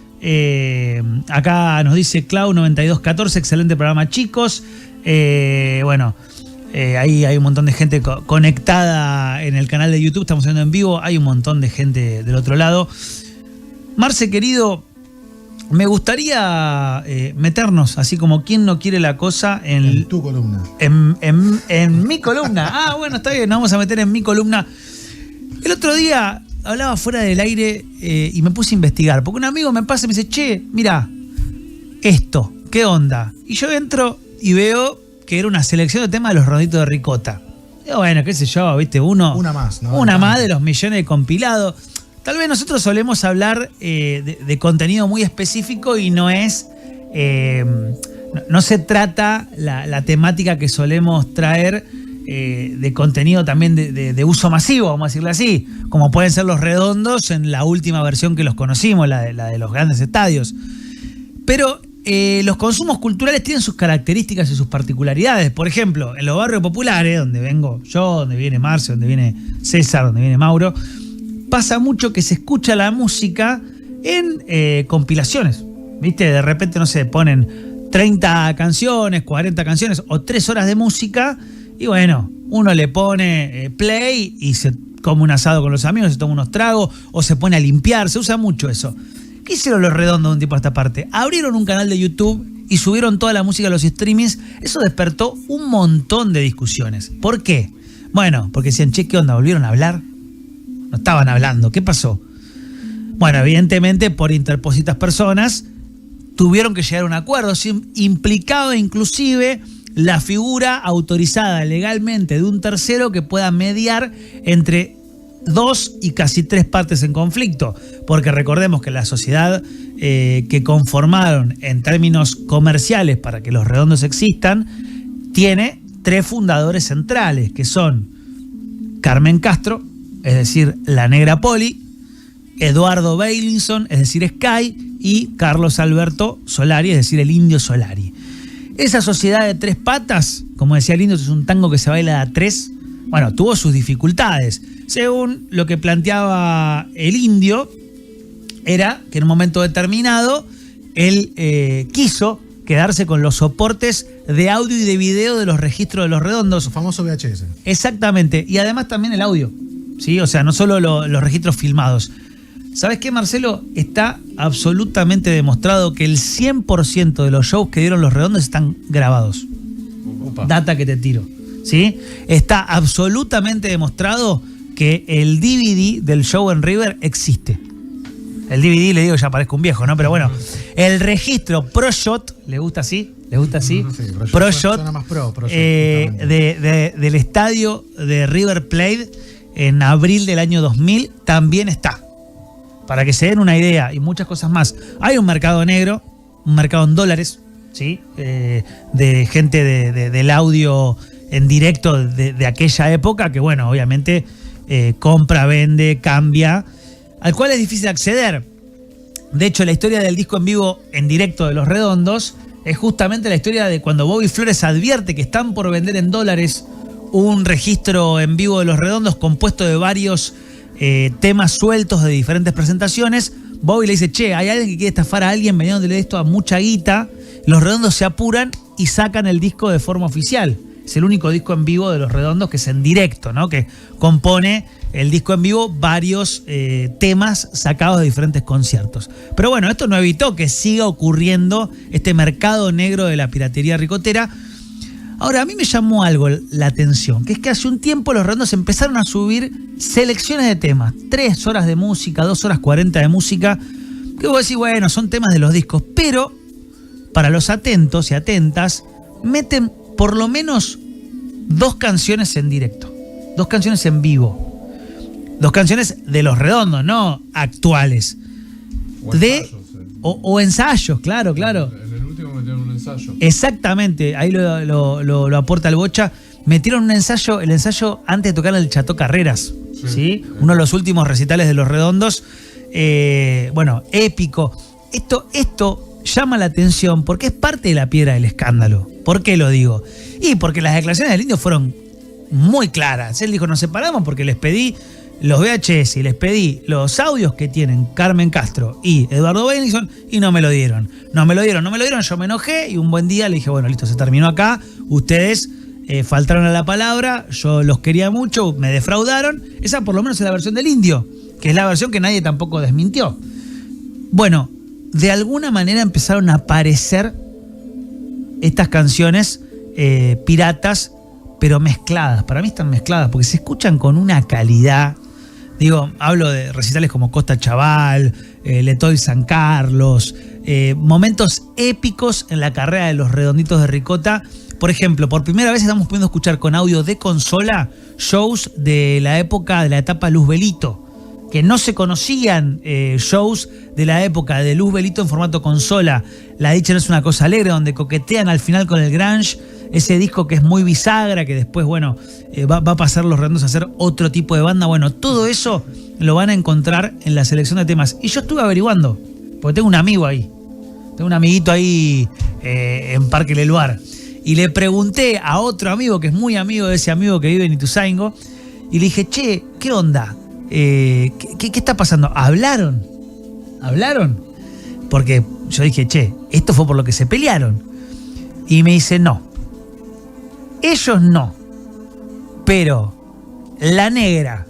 Acá nos dice Clau9214, excelente programa, chicos. Bueno, ahí hay un montón de gente conectada en el canal de YouTube. Estamos haciendo en vivo. Hay un montón de gente del otro lado. Marce, querido, me gustaría meternos, así como quien no quiere la cosa, en tu columna. En mi columna. Ah, bueno, está bien, nos vamos a meter en mi columna. El otro día hablaba fuera del aire y me puse a investigar, porque un amigo me pasa y me dice, che, mira, esto, ¿qué onda? Y yo entro y veo que era una selección de temas de los Redonditos de Ricota. Y bueno, qué sé yo, viste, una más, ¿no? Una más de los millones de compilados. Tal vez nosotros solemos hablar de contenido muy específico y no es... no se trata la temática que solemos traer de contenido también de uso masivo, vamos a decirle así, como pueden ser los Redondos en la última versión que los conocimos, la de los grandes estadios. Pero los consumos culturales tienen sus características y sus particularidades. Por ejemplo, en los barrios populares, donde vengo yo, donde viene Marce, donde viene César, donde viene Mauro, pasa mucho que se escucha la música en compilaciones. ¿Viste? De repente, no sé, ponen 30 canciones, 40 canciones o 3 horas de música y bueno, uno le pone play y se come un asado con los amigos, se toma unos tragos o se pone a limpiar. Se usa mucho eso. ¿Qué hicieron los Redondos de un tipo a esta parte? Abrieron un canal de YouTube y subieron toda la música a los streamings. Eso despertó un montón de discusiones. ¿Por qué? Bueno, porque decían, che, ¿qué onda? ¿Volvieron a hablar? No estaban hablando. ¿Qué pasó? Bueno, evidentemente, por interpositas personas, tuvieron que llegar a un acuerdo. Implicado inclusive la figura autorizada legalmente de un tercero que pueda mediar entre 2 y casi 3 partes en conflicto, porque recordemos que la sociedad que conformaron en términos comerciales para que los Redondos existan tiene 3 fundadores centrales, que son Carmen Castro, es decir, la Negra Poli, Eduardo Bailinson, es decir, Sky, y Carlos Alberto Solari, es decir, el Indio Solari. Esa sociedad de 3 patas, como decía el Indio, es un tango que se baila a 3. Bueno, tuvo sus dificultades. Según lo que planteaba el Indio, era que en un momento determinado él quiso quedarse con los soportes de audio y de video de los registros de los Redondos. El famoso VHS. Exactamente. Y además también el audio. ¿Sí? O sea, no solo los registros filmados. ¿Sabes qué, Marcelo? Está absolutamente demostrado que el 100% de los shows que dieron los Redondos están grabados. Opa. Data que te tiro. ¿Sí? Está absolutamente demostrado que el DVD del show en River existe. El DVD le digo, ya parezco un viejo, ¿no? Pero bueno, el registro ProShot, ¿le gusta así? ¿Le gusta así? Sí, ProShot, suena más pro, del estadio de River Plate en abril del año 2000 también está. Para que se den una idea y muchas cosas más. Hay un mercado negro, un mercado en dólares, ¿sí? De gente del audio en directo de aquella época que, bueno, obviamente compra, vende, cambia, al cual es difícil acceder. De hecho, la historia del disco en vivo en directo de Los Redondos es justamente la historia de cuando Bobby Flores advierte que están por vender en dólares un registro en vivo de Los Redondos compuesto de varios temas sueltos de diferentes presentaciones. Bobby le dice, che, hay alguien que quiere estafar a alguien vendiéndole esto a mucha guita. Los Redondos se apuran y sacan el disco de forma oficial. Es el único disco en vivo de Los Redondos que es en directo, ¿no? Que compone el disco en vivo varios temas sacados de diferentes conciertos. Pero bueno, esto no evitó que siga ocurriendo este mercado negro de la piratería ricotera. Ahora, a mí me llamó algo la atención, que es que hace un tiempo Los Redondos empezaron a subir selecciones de temas, 3 horas de música, 2 horas 40 de música, que vos decís, bueno, son temas de los discos, pero para los atentos y atentas, meten por lo menos 2 canciones en directo, 2 canciones en vivo, 2 canciones de Los Redondos, no actuales. O ensayos, claro. En el último metieron un ensayo. Exactamente, ahí lo aporta el Bocha. Metieron el ensayo antes de tocar el Chato Carreras, ¿sí? Uno de los últimos recitales de Los Redondos. Bueno, épico. Esto llama la atención porque es parte de la piedra del escándalo. ¿Por qué lo digo? Y porque las declaraciones del Indio fueron muy claras. Él dijo, nos separamos porque les pedí los VHS y les pedí los audios que tienen Carmen Castro y Eduardo Benison y no me lo dieron. No me lo dieron, yo me enojé y un buen día le dije, bueno, listo, se terminó acá, ustedes faltaron a la palabra, yo los quería mucho, me defraudaron. Esa por lo menos es la versión del Indio, que es la versión que nadie tampoco desmintió. Bueno, de alguna manera empezaron a aparecer estas canciones piratas, pero mezcladas. Para mí están mezcladas porque se escuchan con una calidad. Digo, hablo de recitales como Costa Chaval, Letoy San Carlos, momentos épicos en la carrera de Los Redonditos de Ricota. Por ejemplo, por primera vez estamos pudiendo escuchar con audio de consola shows de la época de la etapa Luz Belito, que no se conocían shows de la época de Luz Belito en formato consola. La dicha no es una cosa alegre, donde coquetean al final con el grunge, ese disco que es muy bisagra, que después, bueno, va a pasar Los Redondos a hacer otro tipo de banda. Bueno, todo eso lo van a encontrar en la selección de temas. Y yo estuve averiguando, porque tengo un amigo ahí, tengo un amiguito ahí en Parque Leluar. Y le pregunté a otro amigo, que es muy amigo de ese amigo que vive en Ituzaingó, y le dije, che, ¿qué onda? ¿Qué está pasando? ¿Hablaron? Porque yo dije, che, esto fue por lo que se pelearon. Y me dice, no. Ellos no. Pero la Negra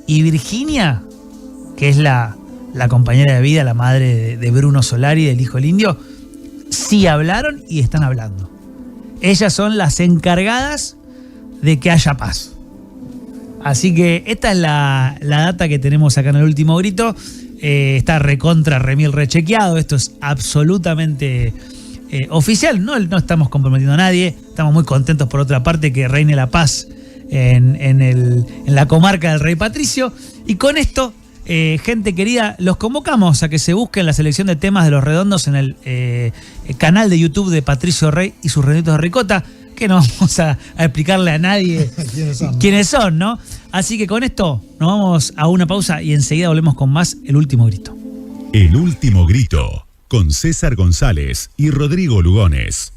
y Virginia, que es la compañera de vida, la madre de Bruno Solari, del hijo del Indio, sí hablaron y están hablando. Ellas son las encargadas de que haya paz. Así que esta es la data que tenemos acá en El Último Grito. Está recontra remil rechequeado. Esto es absolutamente oficial. No estamos comprometiendo a nadie. Estamos muy contentos, por otra parte, que reine la paz en la comarca del Rey Patricio. Y con esto, gente querida, los convocamos a que se busquen la selección de temas de Los Redondos en el canal de YouTube de Patricio Rey y sus Redonditos de Ricota, que no vamos a explicarle a nadie quiénes son, ¿no? Así que con esto nos vamos a una pausa y enseguida volvemos con más El Último Grito. El Último Grito, con César González y Rodrigo Lugones.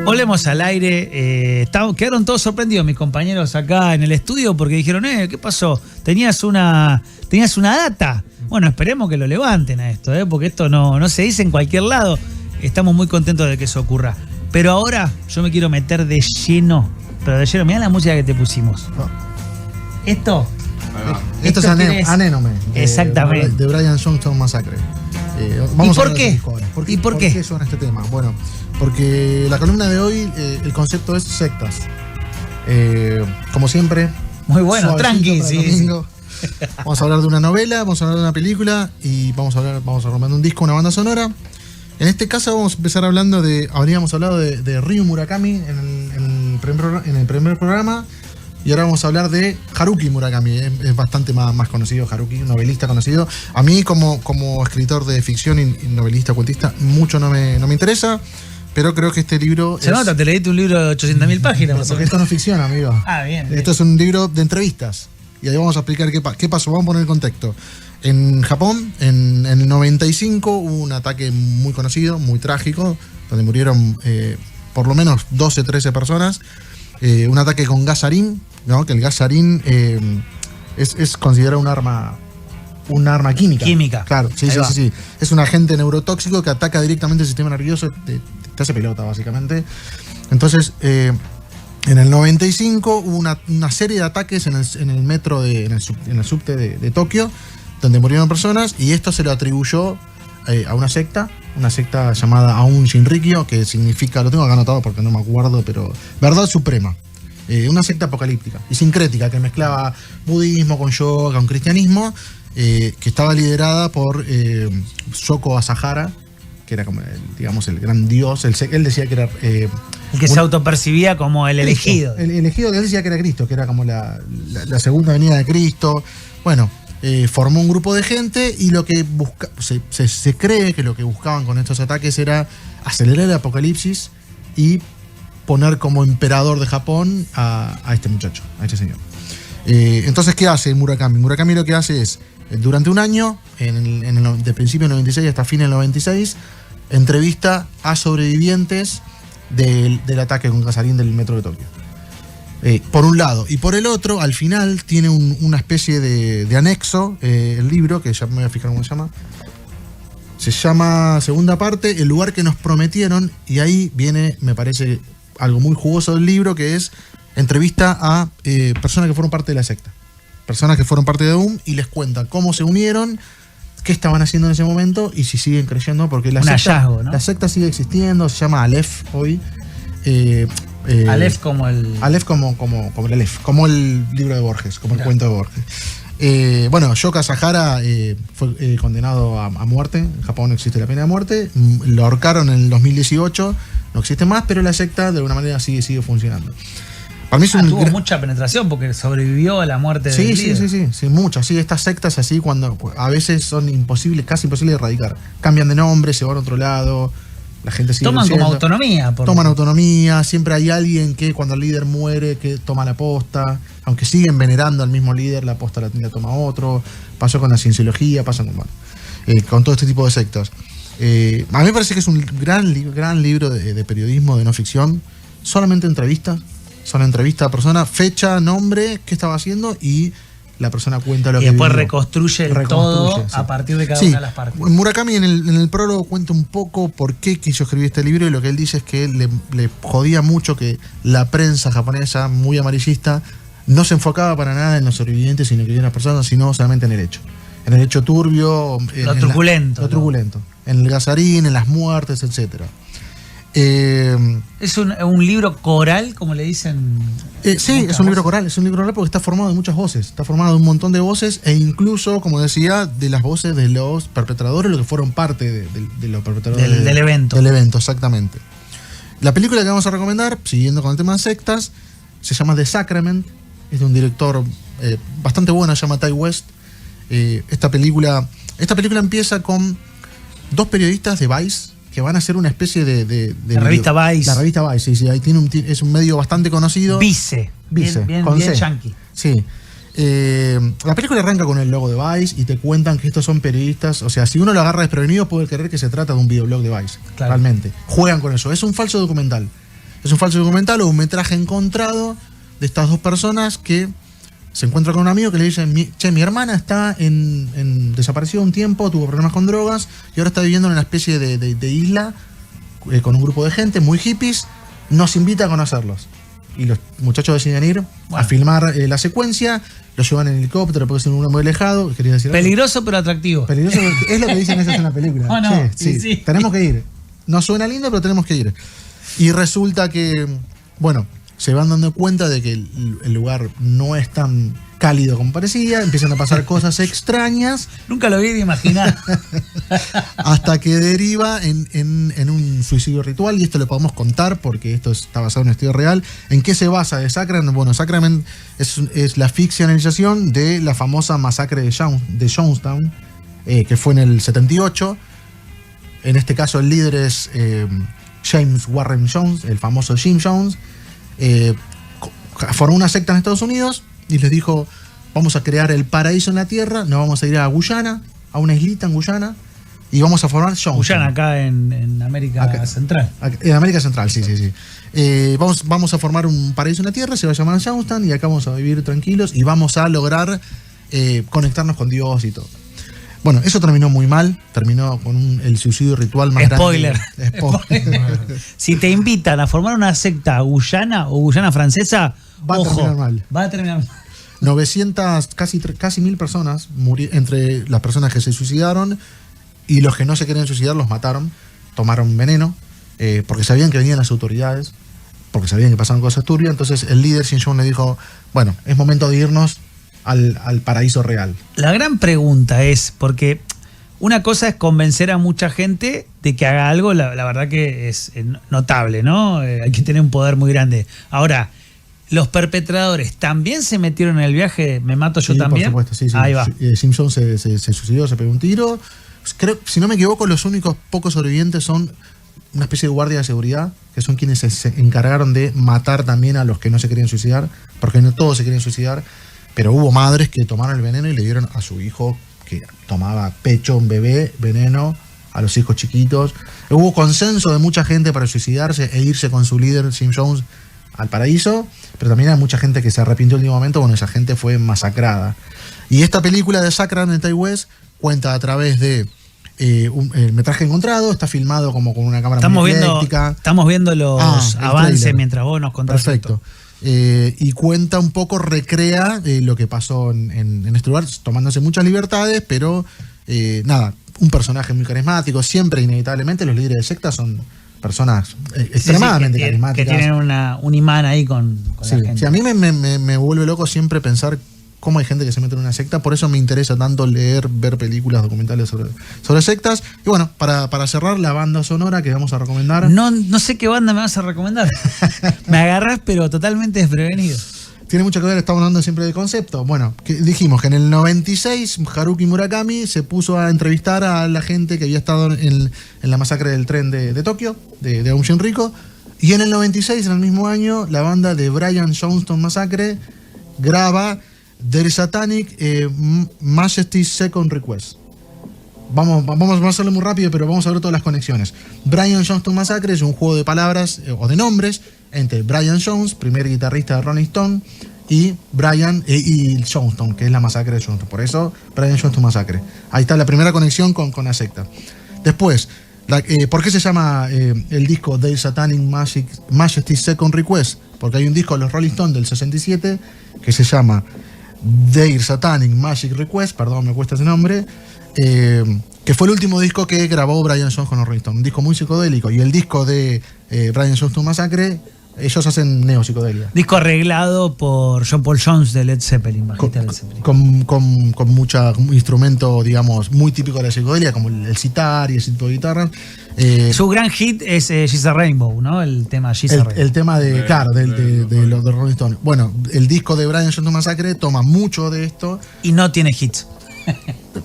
Volvemos al aire. Quedaron todos sorprendidos mis compañeros acá en el estudio porque dijeron, ¿qué pasó? Tenías una data. Bueno, esperemos que lo levanten a esto, porque esto no se dice en cualquier lado. Estamos muy contentos de que eso ocurra. Pero ahora yo me quiero meter de lleno. Pero de lleno, mirá la música que te pusimos. Esto es Anénome. Exactamente. De Brian Johnstone Massacre. ¿Y por qué? ¿Y por qué? ¿Por qué suena este tema? Bueno, porque la columna de hoy, el concepto es sectas. Como siempre, Muy bueno, Suavecito tranqui, para el sí. domingo. Vamos a hablar de una novela, vamos a hablar de una película y vamos a romper un disco, una banda sonora. En este caso vamos a empezar hablando habríamos hablado de Ryu Murakami en el primer programa. Y ahora vamos a hablar de Haruki Murakami. Es bastante más conocido Haruki, un novelista conocido. A mí como escritor de ficción y novelista, cuentista, mucho no me interesa. Pero creo que este libro Se nota, te leíste un libro de 800.000 páginas más o porque menos. esto no es ficción, amigo. Ah, bien. Esto es un libro de entrevistas. Y ahí vamos a explicar qué pasó. Vamos a poner el contexto. En Japón, en el 95, hubo un ataque muy conocido, muy trágico, donde murieron por lo menos 12, 13 personas. Un ataque con gas sarín, ¿no? Que el gas sarín es considerado un arma química. Química. Claro, sí. Es un agente neurotóxico que ataca directamente el sistema nervioso, te hace pelota, básicamente. Entonces, en el 95 hubo una serie de ataques en el metro, en el subte de Tokio, donde murieron personas, y esto se lo atribuyó a una secta llamada Aum Shinrikyo, que significa, lo tengo acá anotado porque no me acuerdo, pero Verdad Suprema. Una secta apocalíptica y sincrética que mezclaba budismo con yoga, con cristianismo, que estaba liderada por Shoko Asahara, que era como el gran dios. Él decía que era El que se autopercibía como el elegido. El elegido, que él decía que era Cristo, que era como la segunda venida de Cristo. Bueno, formó un grupo de gente y lo que se cree que lo que buscaban con estos ataques era acelerar el apocalipsis y poner como emperador de Japón a este muchacho, a este señor. Entonces, ¿qué hace Murakami? Murakami lo que hace es, durante un año, de principio del 96 hasta fin del 96, entrevista a sobrevivientes del ataque con gasarín del metro de Tokio. Por un lado. Y por el otro, al final, tiene una especie de anexo, el libro, que ya me voy a fijar cómo se llama. Se llama segunda parte, El lugar que nos prometieron, y ahí viene, me parece, algo muy jugoso del libro, que es entrevista a personas que fueron parte de la secta. Personas que fueron parte de Aum y les cuentan cómo se unieron, qué estaban haciendo en ese momento y si siguen creyendo, porque Un hallazgo, ¿no? la secta sigue existiendo, se llama Aleph hoy. Aleph como el... Aleph como el Aleph, como el libro de Borges, como el cuento de Borges. Bueno, Shoko Asahara fue condenado a muerte. En Japón no existe la pena de muerte. Lo ahorcaron en el 2018. No existe más, pero la secta de alguna manera sigue funcionando. Para mí es tuvo mucha penetración porque sobrevivió a la muerte del líder. Sí, mucho. Sí, estas sectas así, cuando a veces son casi imposibles de erradicar. Cambian de nombre, se van a otro lado. La gente sigue Toman creciendo. como autonomía. Toman autonomía, siempre hay alguien que cuando el líder muere que toma la posta, aunque siguen venerando al mismo líder, la posta la toma otro. Pasó con la cienciología, pasa con todo este tipo de sectas. A mí me parece que es un gran libro de periodismo, de no ficción. Solamente entrevistas, son entrevistas a persona, fecha, nombre, qué estaba haciendo y la persona cuenta lo que Y después vivió. reconstruye todo sí. a partir de cada una de las partes. Murakami en el prólogo cuenta un poco por qué quiso escribir este libro, y lo que él dice es que le jodía mucho que la prensa japonesa, muy amarillista, no se enfocaba para nada en los sobrevivientes y en lo que vivían las personas, sino solamente en el hecho. En el hecho turbio, Lo truculento. Lo truculento. En el gasarín, en las muertes, etcétera. ¿Es un libro coral, como le dicen? Sí, es un libro coral, porque está formado de muchas voces, está formado de un montón de voces, e incluso, como decía, de las voces de los perpetradores, los que fueron parte de los perpetradores del evento. Del evento, exactamente. La película que vamos a recomendar, siguiendo con el tema de sectas, se llama The Sacrament, es de un director bastante bueno, se llama Ty West. Esta película empieza con dos periodistas de Vice que van a hacer una especie de la revista Vice. La revista Vice, sí. Ahí es un medio bastante conocido. Vice. Bien yankee. Sí. La película arranca con el logo de Vice y te cuentan que estos son periodistas. O sea, si uno lo agarra desprevenido, puede creer que se trata de un videoblog de Vice. Claro. Realmente. Juegan con eso. Es un falso documental. O un metraje encontrado de estas dos personas que se encuentran con un amigo que le dicen: mi hermana está desapareció un tiempo, tuvo problemas con drogas y ahora está viviendo en una especie de isla con un grupo de gente muy hippies. Nos invita a conocerlos. Y los muchachos deciden ir a filmar la secuencia. Los llevan en helicóptero porque es un lugar muy alejado. ¿Querías decir algo? Peligroso pero atractivo. Peligroso, es lo que dicen ellos en la película. ¿O no? Sí. Tenemos que ir. No suena lindo, pero tenemos que ir. Y resulta que, bueno, se van dando cuenta de que el lugar no es tan cálido como parecía, empiezan a pasar cosas extrañas. Nunca lo vi de imaginar. Hasta que deriva en un suicidio ritual, y esto lo podemos contar porque esto está basado en un estudio real. ¿En qué se basa de Sacrament? Bueno, Sacrament es la ficcionalización de la famosa masacre de Jonestown, que fue en el 78. En este caso el líder es James Warren Jones, el famoso Jim Jones. Formó una secta en Estados Unidos y les dijo: vamos a crear el paraíso en la tierra, nos vamos a ir a Guyana, a una islita en Guyana, y vamos a formar Jonestown. Guyana, acá en América Central. En América Central, sí. Vamos a formar un paraíso en la tierra, se va a llamar Jonestown, y acá vamos a vivir tranquilos y vamos a lograr conectarnos con Dios y todo. Bueno, eso terminó muy mal, terminó con el suicidio ritual más Spoiler. grande. Spoiler. Si te invitan a formar una secta Guyana o Guyana francesa, Va a terminar mal. Va a terminar mal. 900, casi 1000 personas entre las personas que se suicidaron y los que no se querían suicidar los mataron, tomaron veneno, porque sabían que venían las autoridades, porque sabían que pasaban cosas turbias. Entonces el líder Jim Jones le dijo: bueno, es momento de irnos al paraíso real. La gran pregunta es, porque una cosa es convencer a mucha gente de que haga algo, la verdad que es notable, ¿no? Hay que tener un poder muy grande. Ahora, ¿los perpetradores también se metieron en el viaje? ¿Me mato yo también? Por supuesto, sí. Ahí va. Jim Jones se suicidó, se pegó un tiro. Creo, si no me equivoco, los únicos pocos sobrevivientes son una especie de guardia de seguridad, que son quienes se encargaron de matar también a los que no se querían suicidar, porque no todos se querían suicidar. Pero hubo madres que tomaron el veneno y le dieron a su hijo, que tomaba pecho, un bebé, veneno, a los hijos chiquitos. Hubo consenso de mucha gente para suicidarse e irse con su líder, Jim Jones, al paraíso, pero también hay mucha gente que se arrepintió en el último momento. Bueno, esa gente fue masacrada. Y esta película de Sacrament West cuenta a través de un metraje encontrado, está filmado como con una cámara muy eléctrica. Estamos viendo los avances trailer. Mientras vos nos contás. Perfecto. Y cuenta un poco, recrea lo que pasó en este lugar, tomándose muchas libertades, pero nada, un personaje muy carismático. Siempre, inevitablemente, los líderes de sectas son personas extremadamente carismáticas. Que tienen un imán ahí con la gente. Sí, a mí me vuelve loco siempre pensar cómo hay gente que se mete en una secta. Por eso me interesa tanto leer, ver películas documentales sobre sectas. Y bueno, para cerrar, la banda sonora que vamos a recomendar. No sé qué banda me vas a recomendar. Me agarrás, pero totalmente desprevenido. Tiene mucho que ver, estamos hablando siempre de concepto. Bueno, dijimos que en el 96 Haruki Murakami se puso a entrevistar a la gente que había estado en la masacre del tren de Tokio, de Aum Shinriko. Y en el 96, en el mismo año, la banda de Brian Jonestown Massacre graba The Satanic Majesty's Second Request. Vamos a hacerlo muy rápido, pero vamos a ver todas las conexiones. Brian Jonestown Massacre es un juego de palabras o de nombres entre Brian Jones, primer guitarrista de Rolling Stone, y Brian y Jonestown, que es la masacre de Jonestown. Por eso, Brian Jonestown Massacre. Ahí está la primera conexión con la secta. Después, ¿por qué se llama el disco The Satanic Majesty's Second Request? Porque hay un disco de los Rolling Stone del 67 que se llama Their Satanic Magic Request, perdón, me cuesta ese nombre, que fue el último disco que grabó Brian Jones con los Rolling Stones, un disco muy psicodélico. Y el disco de Brian Jonestown Massacre, ellos hacen neopsicodelia. Disco arreglado por John Paul Jones de Led Zeppelin, bajista de Led Zeppelin. Con un instrumento, digamos, muy típico de la psicodelia, como el sitar y ese tipo de guitarras. Su gran hit es She's a Rainbow, ¿no? El tema She's a Rainbow. El tema de los de Rolling Stones. Bueno, el disco de Brian Jonestown Massacre toma mucho de esto. Y no tiene hits.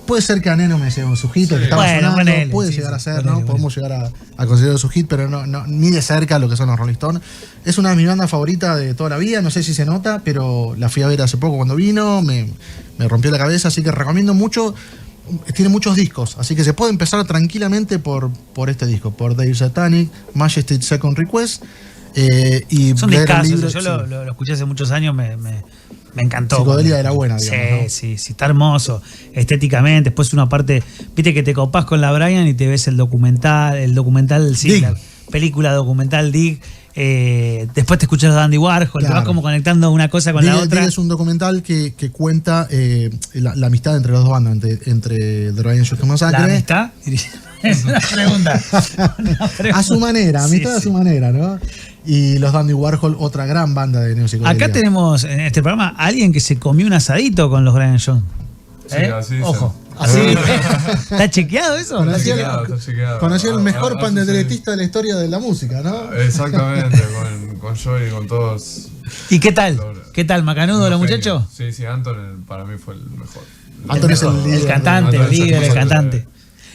Puede ser que Aneno me sea un su hit, que estaba sonando, puede llegar a ser, ¿no? Podemos llegar a considerar su hit, pero no, ni de cerca lo que son los Rolling Stones. Es una de mis bandas favoritas de toda la vida, no sé si se nota, pero la fui a ver hace poco cuando vino, me rompió la cabeza, así que recomiendo mucho. Tiene muchos discos, así que se puede empezar tranquilamente por este disco, por Their Satanic Majesty's Second Request. Y son discazos, yo lo escuché hace muchos años, me encantó. Psicodelia de la buena, digamos, ¿no? Sí, está hermoso, estéticamente. Después una parte, viste que te copás con la Brian y te ves el documental, sí, la película documental Dig. Después te escuchas a Andy Warhol, claro. Te vas como conectando una cosa con la otra. Es un documental que cuenta la amistad entre las dos bandas, entre The Brian Jonestown Massacre. ¿La amistad? Es una pregunta. A su manera, amistad Sí, a su manera, ¿no? Y los Dandy Warhol, otra gran banda de neopsicodelia. Acá tenemos en este programa a alguien que se comió un asadito con los Brian Jones. Sí, así dicen. Ojo. Así. ¿Está chequeado eso? Conocí Está chequeado. Conocí el mejor Así panderetista de la historia de la música, ¿no? Exactamente, con Joey y con todos. ¿Y qué tal? ¿Qué tal, macanudo los Los muchachos? genios. Sí, Anton para mí fue el mejor. Anton es el líder. El cantante, Anton el es el líder, el hermoso cantante.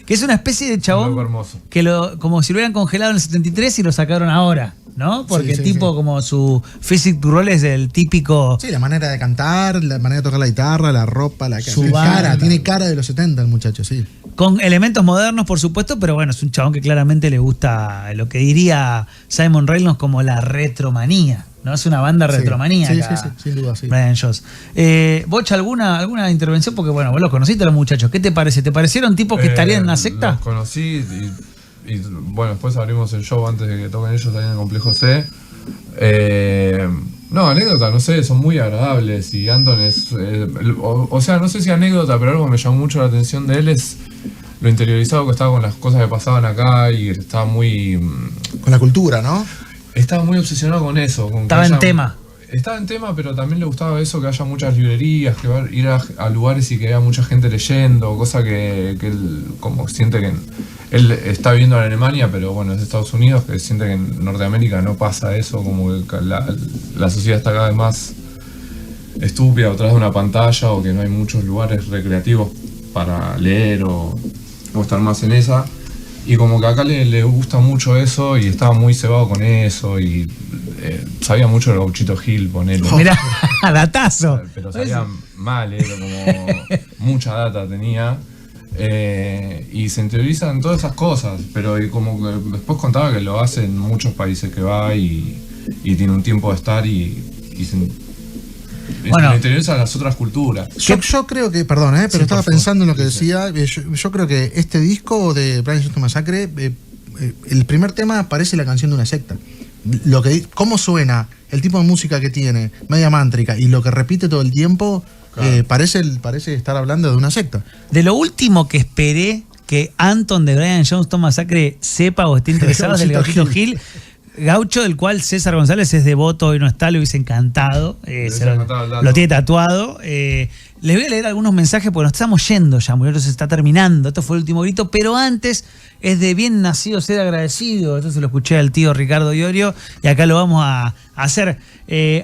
Que es una especie de Un chabón loco hermoso. que como si lo hubieran congelado en el 73 y lo sacaron ahora, ¿no? Porque Sí, el sí, tipo, sí. como su physique du role es el típico. Sí, la manera de cantar, la manera de tocar la guitarra, la ropa, la Su cara. banda. Tiene cara de los 70 el muchacho, sí. Con elementos modernos, por supuesto, pero bueno, es un chabón que claramente le gusta lo que diría Simon Reynolds como la retromanía, ¿no? Es una banda Sí. retromanía. Sí, acá, sí, sin duda, sí. Brian Jones. Bocha, ¿alguna intervención? Porque bueno, vos los conociste a los muchachos. ¿Qué te parece? ¿Te parecieron tipos que estarían en una secta? Los conocí y bueno, después abrimos el show antes de que toquen ellos ahí en el Complejo C. No, anécdota, no sé, son muy agradables y Anton es... o sea, no sé si anécdota, pero algo que me llamó mucho la atención de él es lo interiorizado que estaba con las cosas que pasaban acá y estaba muy... Con la cultura, ¿no? Estaba muy obsesionado con eso. Con que Estaba en haya- tema. Estaba en tema, pero también le gustaba eso, que haya muchas librerías, que ir a lugares y que haya mucha gente leyendo, cosa que él como siente que él está viviendo en Alemania, pero bueno, es de Estados Unidos, que siente que en Norteamérica no pasa eso, como que la sociedad está cada vez más estúpida detrás de una pantalla o que no hay muchos lugares recreativos para leer o estar más en esa. Y como que acá le gusta mucho eso y estaba muy cebado con eso y sabía mucho de Gauchito Gil, ponele. Mirá, datazo. Pero sabía mal, como mucha data tenía. Y se interiorizan todas esas cosas, pero y como que después contaba que lo hace en muchos países que va y tiene un tiempo de estar y Bueno. le interesan las otras culturas. Yo creo que, perdón, pero Sí, estaba por favor. pensando en lo que decía. Yo creo que este disco de Brian Jones Massacre, el primer tema parece la canción de una secta. Cómo suena, el tipo de música que tiene, media mántrica, y lo que repite todo el tiempo, Claro. parece estar hablando de una secta. De lo último que esperé que Anton de Brian Jones Thomas Sacre sepa o esté interesado es del Gauchito Gauchito Gil. Gaucho, del cual César González es devoto y no está, le hubiese encantado. hubiese encantado el dato. Lo tiene tatuado. Les voy a leer algunos mensajes porque nos estamos yendo ya, muchachos, se está terminando. Esto fue el último grito, pero antes es de bien nacido ser agradecido. Esto se lo escuché al tío Ricardo Iorio y acá lo vamos a hacer.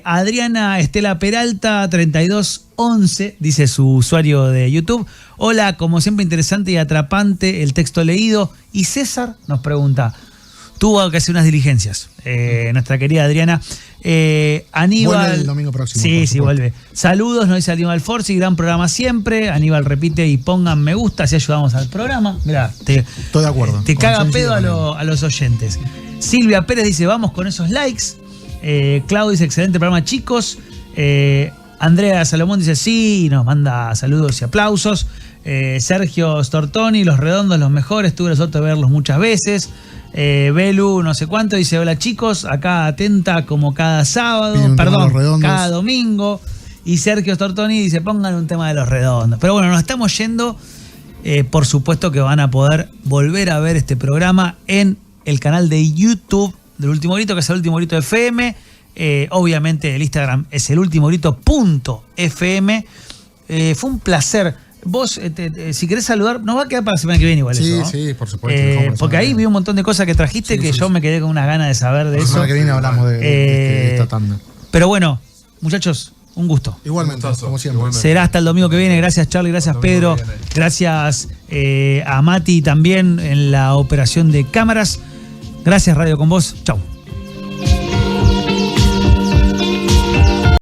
Adriana Estela Peralta, 3211, dice su usuario de YouTube. Hola, como siempre interesante y atrapante el texto leído. Y César nos pregunta, tuvo que hacer unas diligencias, nuestra querida Adriana. Aníbal. Vuelve el domingo próximo, Sí, por sí, supuesto. vuelve. Saludos, nos dice Aníbal Forzi, gran programa siempre. Aníbal repite y pongan me gusta, así ayudamos al programa. Mirá, Estoy de acuerdo. te caga Coincido pedo con él. a los oyentes. Silvia Pérez dice, vamos con esos likes. Claudio dice, excelente programa, chicos. Andrea Salomón dice, sí, y nos manda saludos y aplausos. Sergio Stortoni, Los Redondos, los mejores. Tuve la suerte de verlos muchas veces. Belu, no sé cuánto, dice, hola chicos, acá atenta como cada sábado, Pide un tema de perdón, Los Redondos. cada domingo. Y Sergio Stortoni dice, pongan un tema de Los Redondos. Pero bueno, nos estamos yendo. Por supuesto que van a poder volver a ver este programa en el canal de YouTube del Último Grito, que es el Último Grito FM. Obviamente el Instagram es el Último Grito.fm. Fue un placer. Vos, si querés saludar, nos va a quedar para la semana que viene igual Sí, eso, ¿no? sí, por supuesto. Dejamos la Porque semana ahí que vi viene. un montón de cosas que trajiste Sí, que sí, yo sí. me quedé con unas ganas de saber de La eso. semana que viene hablamos de esta tanda. Pero bueno, muchachos, un gusto. Igualmente, Gustazo, como siempre. igualmente. Será hasta el domingo que viene. Gracias, Charlie. Gracias, Hasta el Pedro. domingo que viene. Gracias a Mati también en la operación de cámaras. Gracias, Radio con Vos. Chau.